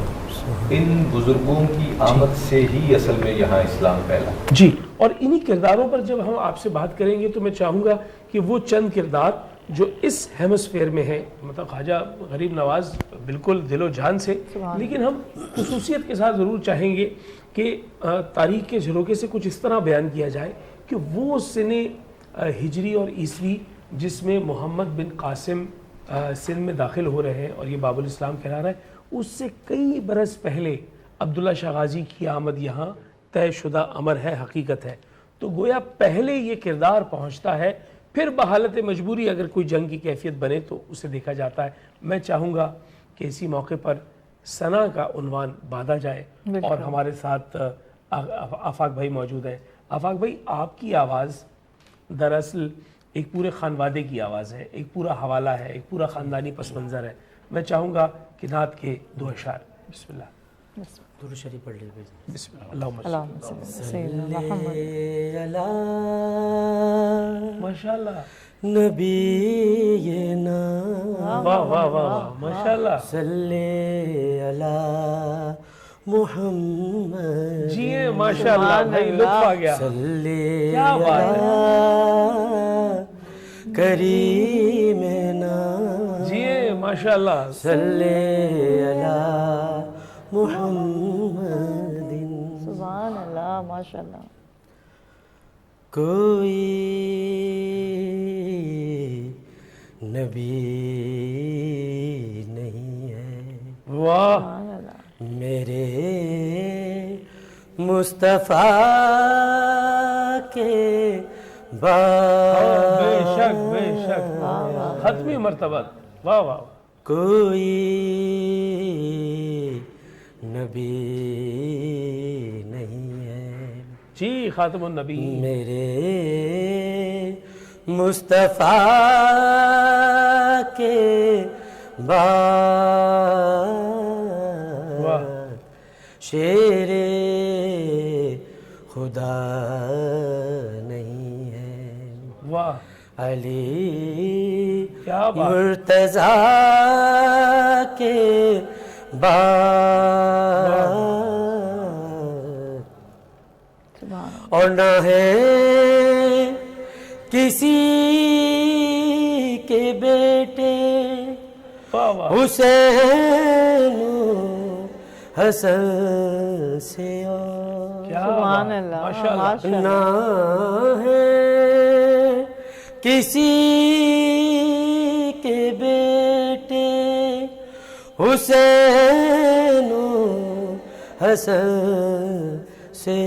ان بزرگوں کی آمد سے ہی اصل میں یہاں اسلام پھیلا. جی, اور انہی کرداروں پر جب ہم آپ سے بات کریں گے تو میں چاہوں گا کہ وہ چند کردار جو اس ہیمسفیئر میں ہیں, مطلب خواجہ غریب نواز بالکل دل و جان سے, لیکن ہم خصوصیت کے ساتھ ضرور چاہیں گے کہ تاریخ کے جھروکے سے کچھ اس طرح بیان کیا جائے کہ وہ سن ہجری اور عیسوی جس میں محمد بن قاسم سندھ میں داخل ہو رہے ہیں اور یہ باب الاسلام کہلا رہا ہے, اس سے کئی برس پہلے عبداللہ شاہ غازی کی آمد یہاں طے شدہ امر ہے, حقیقت ہے. تو گویا پہلے یہ کردار پہنچتا ہے, پھر بحالت مجبوری اگر کوئی جنگ کی کیفیت بنے تو اسے دیکھا جاتا ہے. میں چاہوں گا کہ اسی موقع پر ثنا کا عنوان باندھا جائے, اور ہمارے ساتھ آفاق بھائی موجود ہیں. آفاق بھائی, آپ کی آواز دراصل ایک پورے خانوادے کی آواز ہے, ایک پورا حوالہ ہے, ایک پورا خاندانی پس منظر ہے. میں چاہوں گا کہ نعت کے 2 اشعار. بسم اللہ. درود شریف پڑھ لیجیے. بسم اللہ. اللہم صلی علی ماشاءاللہ نبینا, واہ واہ واہ, ماشاءاللہ, صلی علی محمد. جی ماشاءاللہ بھائی, لطف آ گیا. صلی کیا بات ہے, علی کریمنا, جی ماشاءاللہ, صلی علی محمد. سبحان اللہ, ماشاءاللہ. کوئی نبی نہیں ہے واہ, میرے مصطفیٰ کے بعد. بے شک بے شک, ختمی مرتبہ, واہ واہ. کوئی نبی نہیں ہے جی, خاتم النبی, میرے مصطفیٰ کے بعد. شیر خدا نہیں ہے, واہ, علی کیا بات, مرتضیٰ کے بعد. اور نہ ہے کسی کے بیٹے حسین حسن سے, سبحان اللہ, نہ ہے کسی کے بیٹے حسین حسن سے,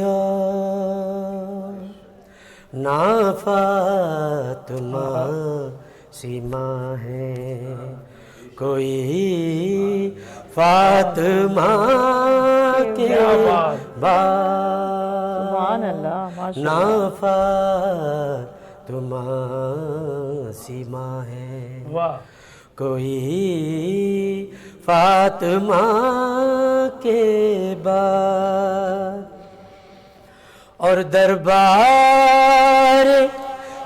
نہ فاطمہ سیما ہے کوئی فاطمہ کے بعد. سبحان اللہ, ماشاءاللہ. نہ فاطمہ سیما ہے کوئی فاطمہ کے بعد. اور دربار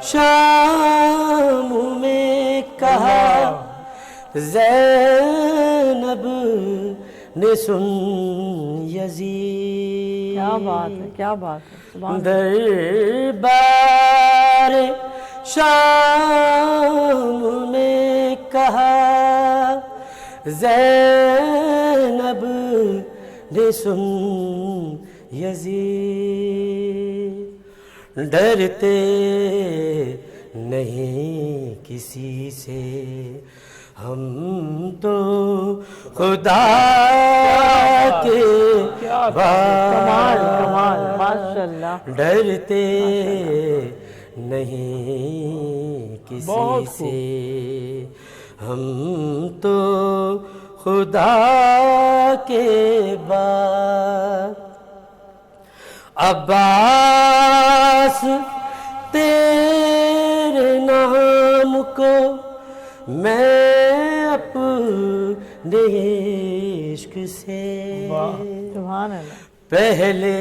شام میں کہا زینب نے سن یزید. کیا بات ہے, کیا بات ہے. دربار شام میں کہا زینب نے سن یزید ڈرتے نہیں کسی سے ہم تو خدا کے کمال کمال ماشاءاللہ. ڈرتے نہیں کسی سے ہم تو خدا کے بعد. عباس تیرے نام کو میں اپنے عشق سے سبحان اللہ. پہلے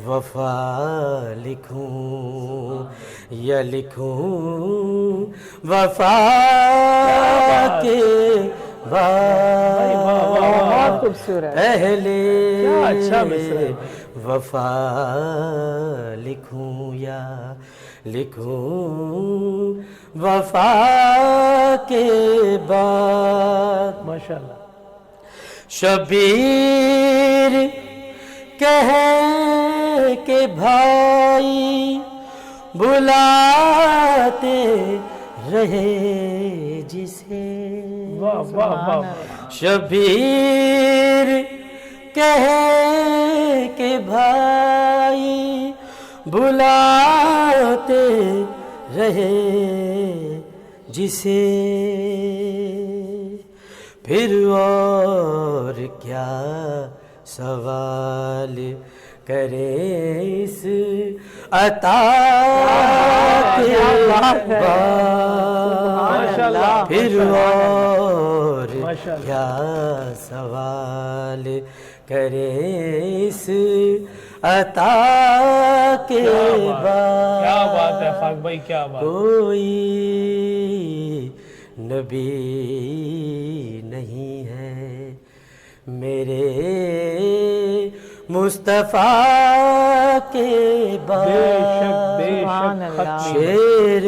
وفا لکھوں یا لکھوں وفا کے بہت خوبصورت. پہلے اچھا مصرع. وفا لکھوں یا لکھوں وفا کے بعد. ماشاءاللہ. شبیر کہے کہ بھائی بلاتے رہے جسے. واہ واہ واہ. شبیر کہے کہ بھائی بلاتے رہے جسے پھر اور کیا سوال کرے اس عطا کے بعد. پھر اور کیا سوال کرے اس عطا کے بعد. کیا بات ہے فاق بھائی, کیا بات. کوئی نبی نہیں ہے میرے مصطفیٰ کے بعد. بے شک شیر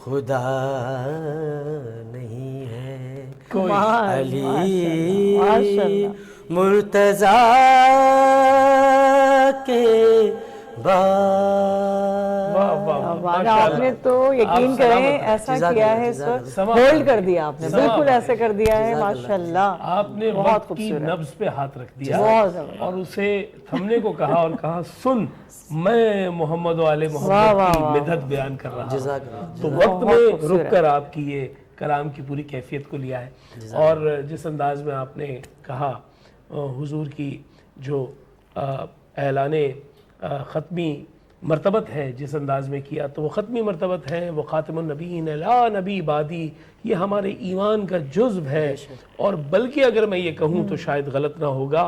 خدا نہیں ہے علی مرتضیٰ کے آپ نے تو یقین کریں ایسا کیا ہے اس وقت, ہولڈ کر دیا آپ نے, بالکل ایسے کر دیا ہے ماشاءاللہ. آپ نے وقت کی نبض پہ ہاتھ رکھ دیا اور اسے تھمنے کو کہا اور کہا سن میں محمد و آل محمد کی مدحت بیان کر رہا ہوں. تو وقت میں رک کر آپ کی یہ کلام کی پوری کیفیت کو لیا ہے. اور جس انداز میں آپ نے کہا حضور کی جو اعلان ختمی مرتبت ہے جس انداز میں کیا, تو وہ ختمی مرتبت ہے, وہ خاتم النبیین لا نبی بعدی, یہ ہمارے ایمان کا جزو ہے. اور بلکہ اگر میں یہ کہوں تو شاید غلط نہ ہوگا,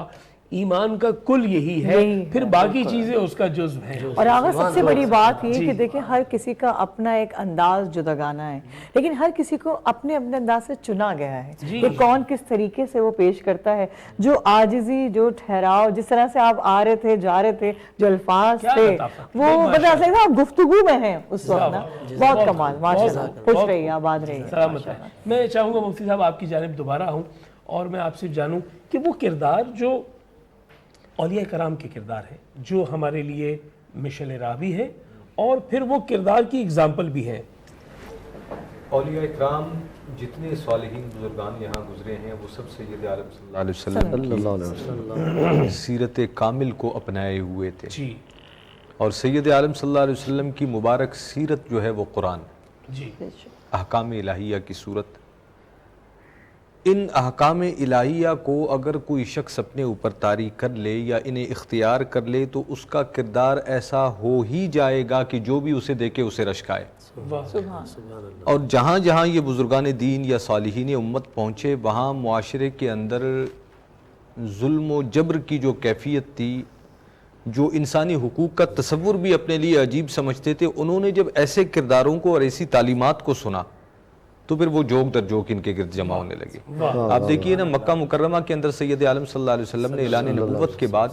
ایمان کا کل یہی ہے, پھر باقی چیزیں اس کا جزو ہیں. اور آغا سب سے بڑی بات یہ کہ دیکھیں ہر کسی کا اپنا ایک انداز جداگانہ ہے, لیکن ہر کسی کو اپنے اپنے انداز سے چنا گیا ہے کہ کون کس طریقے سے وہ پیش کرتا ہے. جو عاجزی, جو ٹھہراؤ, جس طرح سے آپ آ رہے تھے جا رہے تھے, جو الفاظ تھے وہ بتا سکتے ہیں آپ گفتگو میں ہیں اس وقت نا. بہت کمال ماشاءاللہ. خوش رہیے, آباد رہیے. سلامت ہے. میں چاہوں گا مفتی صاحب آپ کی جانب دوبارہ آؤں اور میں آپ سے جانوں کہ وہ کردار جو اولیاء کرام کے کردار ہیں جو ہمارے لیے مشعل راہ بھی ہے اور پھر وہ کردار کی اگزامپل بھی ہے. اولیاء کرام جتنے صالحین بزرگان یہاں گزرے ہیں وہ سب سید عالم صلی اللہ علیہ وسلم کی سیرت کامل کو اپنائے ہوئے تھے. اور سید عالم صلی اللہ علیہ وسلم کی مبارک سیرت جو ہے وہ قرآن, احکام الہیہ کی صورت. ان احکام الہیہ کو اگر کوئی شخص اپنے اوپر طاری کر لے یا انہیں اختیار کر لے تو اس کا کردار ایسا ہو ہی جائے گا کہ جو بھی اسے دیکھے اسے رشک آئے. اور جہاں جہاں یہ بزرگان دین یا صالحین امت پہنچے وہاں معاشرے کے اندر ظلم و جبر کی جو کیفیت تھی, جو انسانی حقوق کا تصور بھی اپنے لیے عجیب سمجھتے تھے, انہوں نے جب ایسے کرداروں کو اور ایسی تعلیمات کو سنا تو پھر وہ جوک در جوک ان کے گرد جمع ہونے لگے. آپ دیکھیے نا مکہ مکرمہ کے اندر سید عالم صلی اللہ علیہ وسلم نے اعلان نبوت کے بعد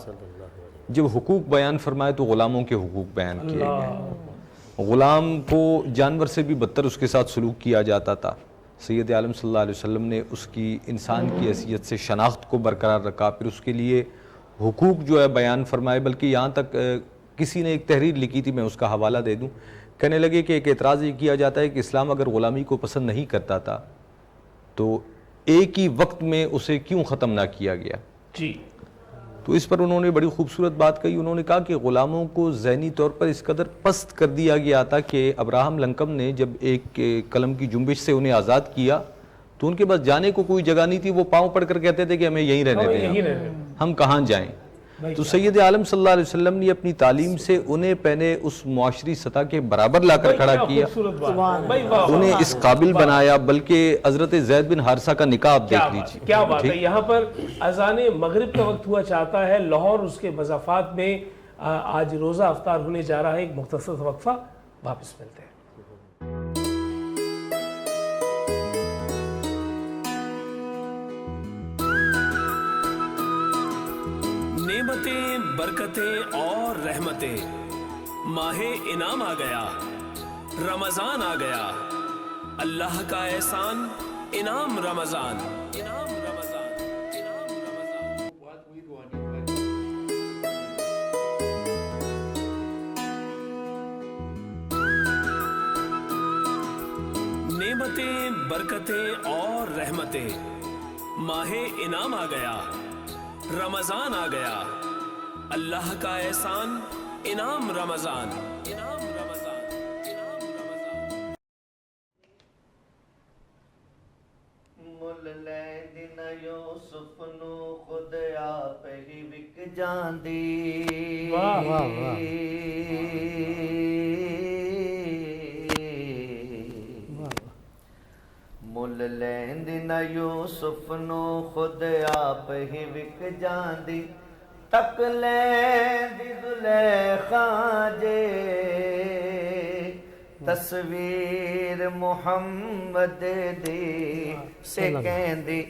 جب حقوق بیان فرمائے تو غلاموں کے حقوق بیان کیے گئے. غلام کو جانور سے بھی بدتر اس کے ساتھ سلوک کیا جاتا تھا. سید عالم صلی اللہ علیہ وسلم نے اس کی انسان کی حیثیت سے شناخت کو برقرار رکھا, پھر اس کے لیے حقوق جو ہے بیان فرمائے. بلکہ یہاں تک کسی نے ایک تحریر لکھی تھی, میں اس کا حوالہ دے دوں, کہنے لگے کہ ایک اعتراض یہ کیا جاتا ہے کہ اسلام اگر غلامی کو پسند نہیں کرتا تھا تو ایک ہی وقت میں اسے کیوں ختم نہ کیا گیا. جی. تو اس پر انہوں نے بڑی خوبصورت بات کہی. انہوں نے کہا کہ غلاموں کو ذہنی طور پر اس قدر پست کر دیا گیا تھا کہ ابراہم لنکن نے جب ایک قلم کی جنبش سے انہیں آزاد کیا تو ان کے پاس جانے کو کوئی جگہ نہیں تھی. وہ پاؤں پڑ کر کہتے تھے کہ ہمیں یہیں رہنے دیں, ہم کہاں جائیں. تو سید عالم صلی اللہ علیہ وسلم نے اپنی تعلیم سے انہیں پہلے اس معاشری سطح کے برابر لا کر کھڑا کیا, انہیں اس قابل بنایا. بلکہ حضرت زید بن حارثہ کا نکاح آپ دیکھ لیجیے. کیا بات ہے. یہاں پر اذان مغرب کا وقت ہوا چاہتا ہے. لاہور اس کے مضافات میں آج روزہ افطار ہونے جا رہا ہے. ایک مختصر وقفہ, واپس ملتے ہیں. نعمتیں, برکتیں اور رحمتیں, ماہ انعام آ گیا, رمضان آ گیا, اللہ کا احسان انعام رمضان, انعام رمضان, انعام رمضان. نعمتیں, برکتیں اور رحمتیں, ماہ انعام آ گیا, رمضان آ گیا, اللہ کا احسان انعام رمضان, انعام رمضان, انعام رمضان. مل لیندن یوسف نو خود آپ ہی وک جاندی. واہ واہ واہ. مل لیندن یوسف نو خود آپ ہی وک جاندی. تک لیندی زلیخا جے تصویر محمد دی سے کہندی.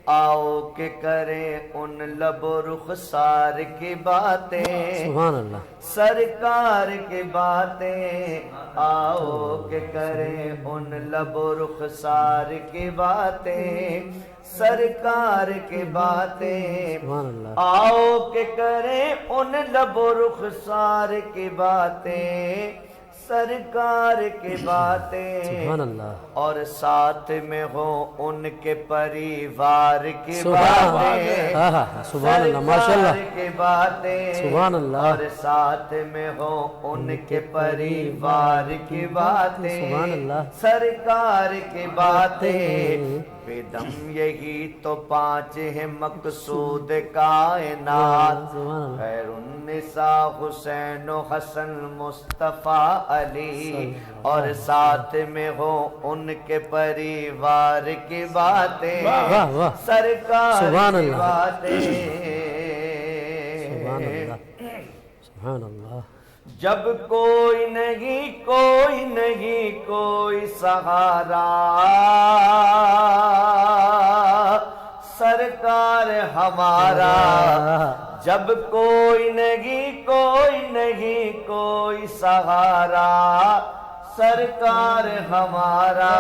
آؤ کہ کریں ان لب و رخسار کی باتیں, سبحان اللہ, سرکار کی باتیں. آؤ کہ کریں ان لب و رخسار کی باتیں, سرکار کی باتیں. سبحان اللہ. آؤ کہ کریں ان لب و رخسار کی باتیں, سرکار کی باتیں. سبحان اللہ. اور ساتھ میں ہو ان کے پریوار کی سبحان باتیں, اللہ. سبحان اللہ, ماشاء اللہ. سرکار کی باتیں. سبحان اللہ. اور ساتھ میں ہو ان کے پریوار کی باتیں, سبحان اللہ. سرکار کی باتیں. بے دم یہی تو پانچ ہے مقصود کائنات, خیر النساء حسین و حسن مصطفیٰ علی. اور ساتھ میں ہو ان کے پریوار کی باتیں, سرکار کی باتیں. سبحان اللہ. جب کوئی نہیں, کوئی نہیں, کوئی سہارا, سرکار ہمارا. جب کوئی نہیں, کوئی نہیں, کوئی سہارا, سرکار ہمارا.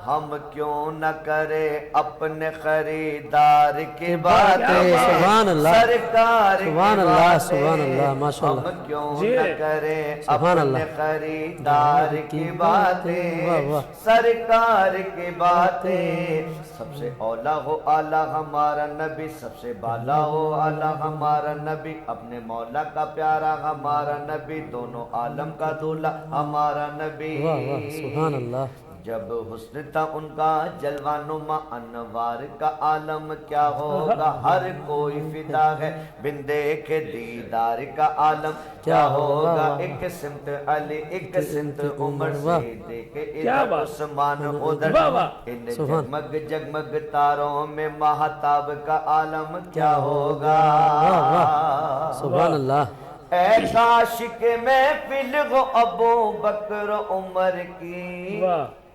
ہم کیوں نہ کرے اپنے خریدار کی باتیں, سبحان اللہ. سرکار کی سبحان اللہ, باتیں. سبحان اللہ, ماشاء اللہ. ہم کیوں نہ کرے سبحان اپنے اللہ. خریدار کی باتیں, واہ واہ. سرکار کی باتیں. سب سے اولا ہو اعلیٰ ہمارا نبی, سب سے بالا ہو اعلیٰ ہمارا نبی, اپنے مولا کا پیارا ہمارا نبی, دونوں عالم کا دولہ ہمارا نبی. واہ واہ, سبحان اللہ. جب حسن تھا ان کا جلوہ نما, انوار کا عالم کیا ہوگا. ہر کوئی فدا ہے بن دیکھے دیدار کا عالم کیا ہوگا. ایک سمت علی, ایک سمت عمر, سے دیکھے ادھر عثمان ادھر. ان جگمگ جگمگ تاروں میں مہتاب کا عالم کیا ہوگا. سبحان اللہ. اے کاش کہ محفل ہو ابو بکر عمر کی,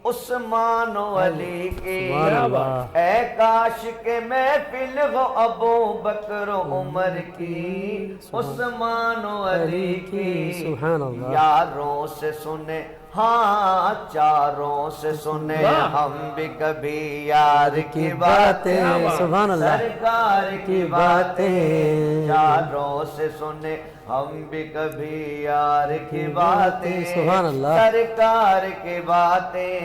عثمان و علی کی سبحان اللہ اے کاش کے محفل ہو ابو بکر و عمر کی عثمان و علی کی سبحان اللہ یاروں سے سنے ہاں چاروں سے سنے ہم بھی کبھی یار کی باتیں سبحان اللہ سرکار کی باتیں چاروں سے سنے ہم بھی کبھی یار کی باتیں سبحان اللہ سرکار کی باتیں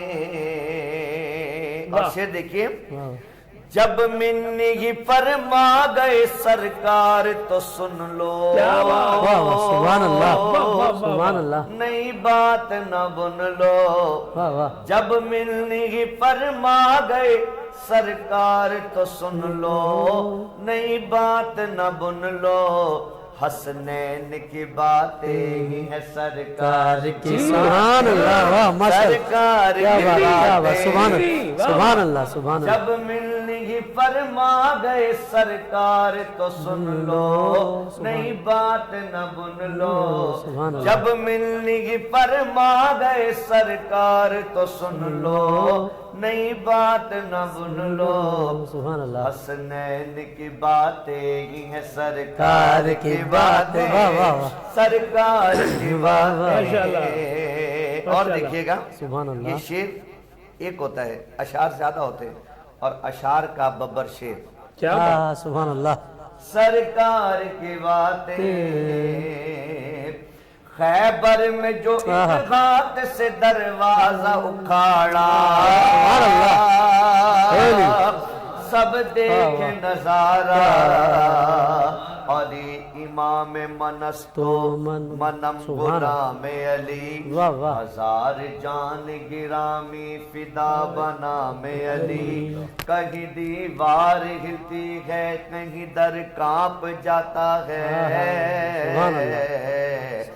اور شعر دیکھیے جب منی فرما گئے سرکار تو سن لو واہ سبحان اللہ سبحان اللہ نئی بات نہ بن لو واہ واہ جب منی فرما گئے سرکار تو سن لو نئی بات نہ بن لو حسنین کی باتیں ہی ہیں سرکار کی سبحان اللہ واہ ماشاءاللہ سرکار کیا کی بات کیا بات باتیں سبحان اللہ سبحان اللہ جب ملنی فرما گئے سرکار تو سن لو نئی بات نہ بن لو سبحان اللہ جب ملنی فرما گئے سرکار تو سن لو نئی بات نہ بن لو سبحان اللہ حسنین کی باتیں ہی ہیں سرکار کی باتیں واہ واہ واہ سرکار کی باتیں اور دیکھیے گا سبحان اللہ یہ شعر ایک ہوتا ہے اشعار زیادہ ہوتے ہیں اور اشعار کا ببر شعر کیا سبحان اللہ سرکار کی باتیں خیبر میں جو ایک ہاتھ سے دروازہ اکھاڑا سب دیکھے نظارہ علی امام منستو منم غلام علی ہزار جان گرامی فدا بنام علی کہیں دیوار ہلتی ہے کہیں در کانپ جاتا ہے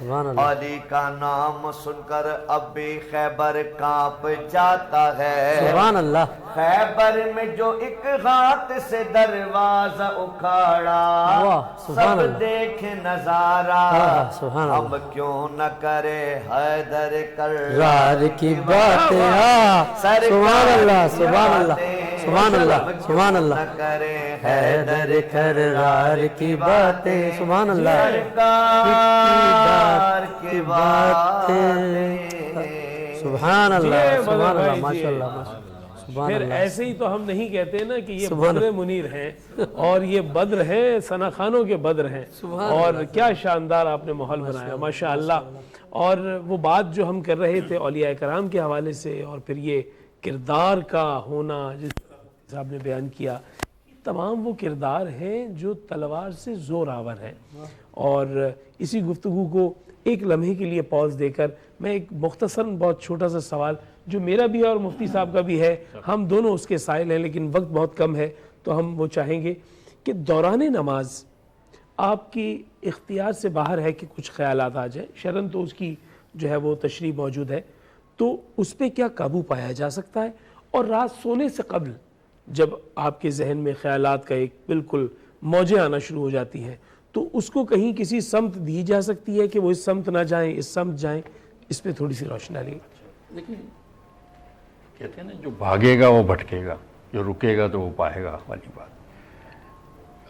علی کا نام سن کر اب بھی خیبر کانپ جاتا ہے سبحان اللہ خیبر میں جو ایک ہاتھ سے دروازہ اکھاڑا سب دیکھے نظارہ ہم کیوں نہ کرے حیدر کرار کی باتیں سبحان اللہ سبحان اللہ سبحان اللہ سبحان اللہ کرے حیدر کرار کی باتیں سبحان اللہ سرکار کی باتیں سبحان اللہ سبحان اللہ ماشاءاللہ سبحان پھر اللہ ایسے ہی تو ہم نہیں کہتے نا کہ یہ بدر منیر ہیں اور یہ بدر ہیں ثنا خانوں کے بدر ہیں اور کیا شاندار آپ نے ماحول بنایا ماشاءاللہ اور وہ بات جو ہم کر رہے تھے اولیاء کرام کے حوالے سے اور پھر یہ کردار کا ہونا جس صاحب نے بیان کیا تمام وہ کردار ہیں جو تلوار سے زور آور ہیں اور اسی گفتگو کو ایک لمحے کے لیے پاز دے کر میں ایک مختصر بہت چھوٹا سا سوال جو میرا بھی ہے اور مفتی صاحب کا بھی ہے ہم دونوں اس کے سائل ہیں لیکن وقت بہت کم ہے تو ہم وہ چاہیں گے کہ دوران نماز آپ کی اختیار سے باہر ہے کہ کچھ خیالات آ جائیں شرن تو اس کی جو ہے وہ تشریح موجود ہے تو اس پہ کیا قابو پایا جا سکتا ہے اور رات سونے سے قبل جب آپ کے ذہن میں خیالات کا ایک بالکل موجیں آنا شروع ہو جاتی ہیں تو اس کو کہیں کسی سمت دی جا سکتی ہے کہ وہ اس سمت نہ جائیں اس سمت جائیں اس پہ تھوڑی سی روشنی لیکن کہتے ہیں نا جو بھاگے گا وہ بھٹکے گا جو رکے گا تو وہ پائے گا والی بات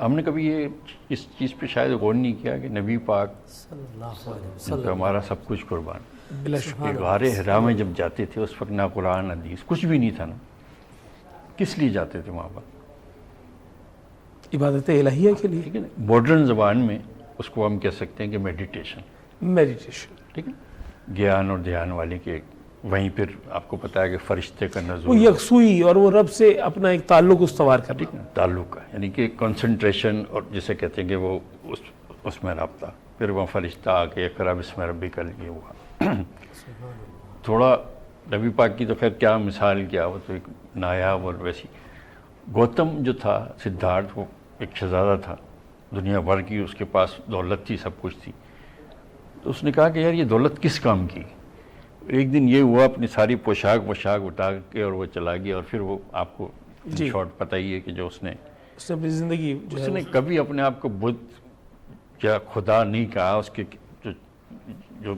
ہم نے کبھی یہ اس چیز پہ شاید غور نہیں کیا کہ نبی پاک جن پہ ہمارا سب کچھ قربان غار حرا میں جب جاتے تھے اس وقت نہ قرآن حدیث کچھ بھی نہیں تھا نا کس لیے جاتے تھے وہاں پر عبادت الہیہ کے لیے ٹھیک ہے نا ماڈرن زبان میں اس کو ہم کہہ سکتے ہیں کہ میڈیٹیشن ٹھیک ہے گیان اور دھیان والے کے وہیں پھر آپ کو پتا ہے کہ فرشتے کا وہ نزول یکسوئی اور وہ رب سے اپنا ایک تعلق استوار کر ٹھیک ہے تعلق کا یعنی کہ کنسنٹریشن اور جسے کہتے ہیں کہ وہ اس میں رابطہ پھر وہاں فرشتہ آ کے اقرا بسم ربک یہ ہوا تھوڑا نبی پاک کی تو خیر کیا مثال کیا وہ تو ایک نایاب اور ویسی گوتم جو تھا سدھارتھ وہ ایک شہزادہ تھا دنیا بھر کی اس کے پاس دولت تھی سب کچھ تھی تو اس نے کہا کہ یار یہ دولت کس کام کی ایک دن یہ ہوا اپنی ساری پوشاک اٹھا کے اور وہ چلا گیا اور پھر وہ آپ کو شارٹ پتہ ہی ہے کہ جو اس نے اپنی زندگی اس نے کبھی اپنے آپ کو بدھ یا خدا نہیں کہا اس کے جو جو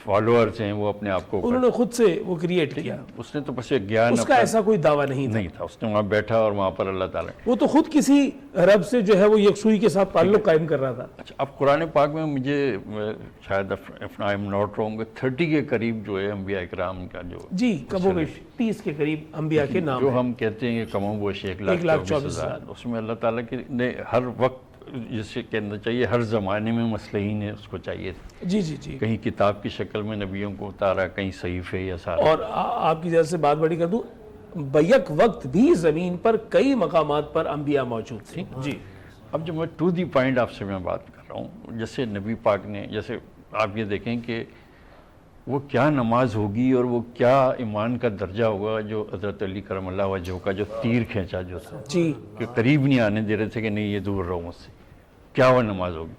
فالوورز ہیں وہ اپنے آپ کو انہوں نے خود سے وہ کریٹ کیا, اس نے تو بس ایک گیان اس کا ایسا کوئی دعویٰ نہیں تھا. اس نے وہاں بیٹھا اور وہاں پر اللہ تعالیٰ وہ تو خود کسی رب سے جو ہے وہ یکسوئی کے ساتھ تعلق قائم کر رہا تھا. اچھا, اب قرآن پاک میں مجھے شاید if I am not wrong 30 کے قریب جو ہے انبیاء اکرام کا جو جی کم و بیش 30 کے قریب انبیاء کے نام جو ہم کہتے ہیں کہ کم و بیش 1,24,000, اس میں اللہ تعالیٰ نے ہر وقت جسے کہنا چاہیے ہر زمانے میں مسئلہ ہی نے اس کو چاہیے تھے. جی جی جی, کہیں کتاب کی شکل میں نبیوں کو اتارا, کہیں صحیفے یا سارا. اور آپ کی جیسے بات بڑی کر دوں, بیک وقت بھی زمین پر کئی مقامات پر انبیاء موجود تھے. جی, اب جو میں ٹو دی پوائنٹ آپ سے میں بات کر رہا ہوں, جیسے نبی پاک نے, جیسے آپ یہ دیکھیں کہ وہ کیا نماز ہوگی اور وہ کیا ایمان کا درجہ ہوگا جو حضرت علی کرم اللہ وجہہ کا جو تیر کھینچا جو تھا, جی, کہ قریب نہیں آنے دے رہے تھے کہ نہیں یہ دور رہو مجھ سے, کیا وہ نماز ہوگی.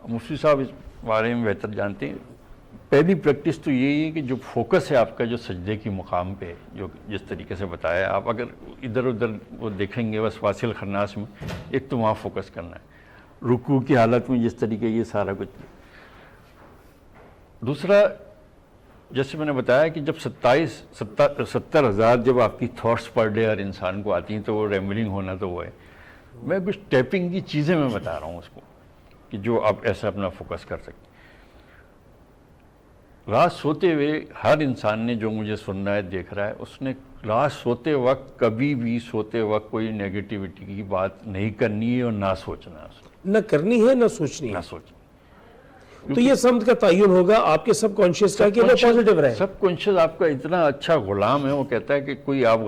مفتی صاحب اس بارے میں بہتر جانتے ہیں. پہلی پریکٹس تو یہی ہے کہ جو فوکس ہے آپ کا جو سجدے کی مقام پہ, جو جس طریقے سے بتایا آپ اگر ادھر ادھر وہ دیکھیں گے بس واصل خناس میں, ایک تو وہاں فوکس کرنا ہے, رکوع کی حالت میں جس طریقے یہ سارا کچھ. دوسرا, جیسے میں نے بتایا کہ جب 70,000 جب آپ کی تھاٹس پر ڈے ہر انسان کو آتی ہیں تو وہ ریمبلنگ ہونا تو وہ ہے. میں کچھ ٹیپنگ کی چیزیں میں بتا رہا ہوں اس کو کہ جو آپ ایسا اپنا فوکس کر سکتے. رات سوتے ہوئے ہر انسان نے جو مجھے سن رہا ہے دیکھ رہا ہے, اس نے رات سوتے وقت کبھی بھی سوتے وقت کوئی نیگیٹیوٹی کی بات نہیں کرنی ہے اور نہ سوچنا ہے, نہ کرنی ہے نہ سوچنی ہے. نہ سوچنا. تو یہ سمت کا تعین ہوگا آپ کے سب کانشیس کا کہ وہ پازیٹیو رہے. سب کانشیس آپ کا اتنا اچھا غلام ہے, وہ کہتا ہے کہ کوئی آپ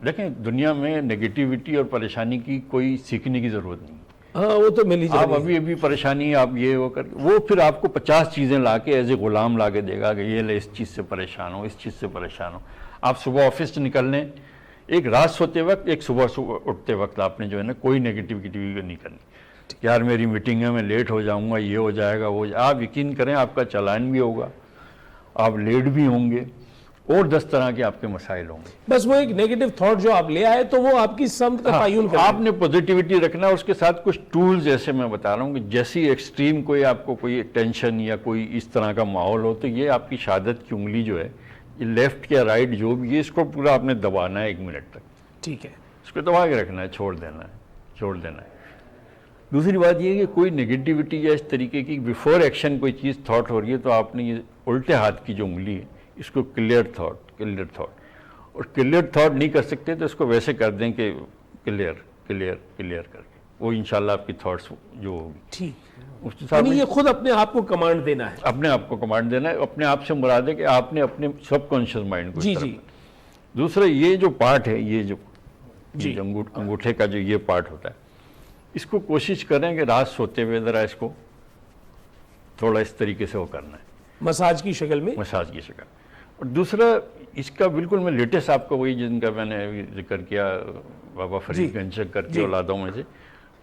دیکھیں دنیا میں نیگیٹیوٹی اور پریشانی کی کوئی سیکھنے کی ضرورت نہیں. ہاں وہ تو ملی آپ ابھی پریشانی آپ یہ وہ کر, وہ پھر آپ کو 50 چیزیں لا کے ایز اے غلام لا کے دے گا کہ یہ لے اس چیز سے پریشان ہو, اس چیز سے پریشان ہو. آپ صبح آفس سے نکل لیں, ایک رات سوتے وقت ایک صبح اٹھتے وقت آپ نے جو ہے نا کوئی نیگیٹیوٹی نہیں کرنی. یار میری میٹنگ ہے, میں لیٹ ہو جاؤں گا, یہ ہو جائے گا, وہ آپ یقین کریں آپ کا چالان بھی ہوگا, آپ لیٹ بھی ہوں گے, اور 10 طرح کے آپ کے مسائل ہوں گے. بس وہ ایک نیگیٹو تھاٹ جو آپ لے آئے تو وہ آپ کی سمت کا تعین کرنا. آپ نے پوزیٹیوٹی رکھنا, اس کے ساتھ کچھ ٹولز جیسے میں بتا رہا ہوں کہ جیسی ایکسٹریم کوئی آپ کو کوئی ٹینشن یا کوئی اس طرح کا ماحول ہو تو یہ آپ کی شہادت کی انگلی جو ہے, یہ لیفٹ یا رائٹ جو بھی ہے, اس کو پورا آپ نے دبانا ہے 1 منٹ تک. ٹھیک ہے, اس کو دبا کے رکھنا ہے, چھوڑ دینا ہے. دوسری بات یہ ہے کہ کوئی نگیٹیوٹی یا اس طریقے کی بیفور ایکشن کوئی چیز تھاٹ ہو رہی ہے تو آپ نے یہ الٹے ہاتھ کی جو انگلی ہے اس کو کلیئر تھاٹ, اور کلیئر تھاٹ نہیں کر سکتے تو اس کو ویسے کر دیں کہ کلیئر کر کے, وہ انشاءاللہ آپ کی تھاٹس جو ہوگی. ٹھیک, یعنی یہ خود اپنے آپ کو کمانڈ دینا ہے. اپنے آپ کو کمانڈ دینا ہے, اپنے آپ سے مراد ہے کہ آپ نے اپنے سب کانشیس مائنڈ کو. جی. دوسرا یہ جو پارٹ ہے, یہ جو انگوٹھے کا جو یہ پارٹ ہوتا ہے, اس کو کوشش کریں کہ رات سوتے ہوئے ذرا اس کو تھوڑا اس طریقے سے وہ کرنا ہے, مساج کی شکل میں. اور دوسرا اس کا بالکل میں لیٹسٹ آپ کو وہی جن کا میں نے ذکر کیا بابا فرید گنج کر کے اولادوں میں سے,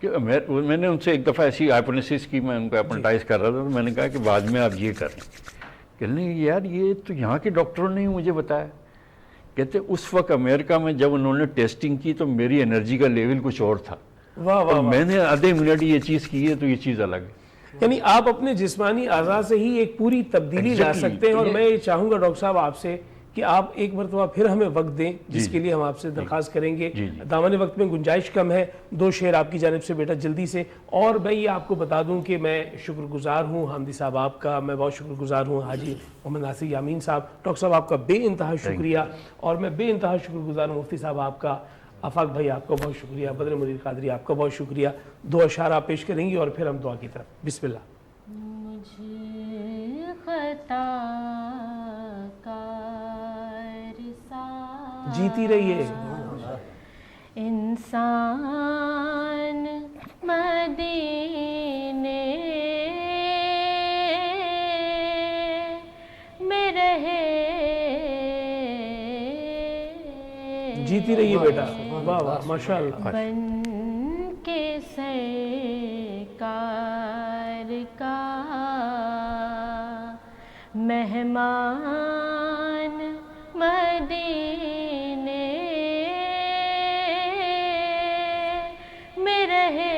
کہ میں نے ان سے ایک دفعہ ایسی ہائپنوسس کی, میں ان کو اپنٹائز کر رہا تھا, تو میں نے کہا کہ بعد میں آپ یہ کریں. کہنے یار یہ تو یہاں کے ڈاکٹروں نے مجھے بتایا. کہتے اس وقت امریکہ میں جب انہوں نے ٹیسٹنگ کی تو میری انرجی کا لیول کچھ اور تھا, میں نے آدھے منٹ یہ چیز کی ہے تو یہ چیز الگ ہے. یعنی آپ اپنے جسمانی اعضاء سے ہی ایک پوری تبدیلی لا سکتے ہیں. اور میں یہ چاہوں گا ڈاکٹر صاحب آپ سے کہ آپ ایک مرتبہ پھر ہمیں وقت دیں, جس کے لیے ہم آپ سے درخواست کریں گے. دامن وقت میں گنجائش کم ہے, 2 شعر آپ کی جانب سے بیٹا جلدی سے. اور میں یہ آپ کو بتا دوں کہ میں شکر گزار ہوں حامدی صاحب آپ کا, میں بہت شکر گزار ہوں حاجی محمد ناصر یامین صاحب. ڈاکٹر صاحب آپ کا بے انتہا شکریہ, اور میں بے انتہا شکر گزار ہوں مفتی صاحب آپ کا. آفاق بھائی آپ کا بہت شکریہ, بدر منیر قادری آپ کا بہت شکریہ. 2 اشعار آپ پیش کریں گی اور پھر ہم دعا کی طرف. بسم اللہ. مجھے خطا کار سا جیتی رہیے انسان مدینے میں رہے, جیتی رہیے بیٹا. واہ واہ ماشاءاللہ. بن کے سرکار کا مہمان مدینے میں رہے,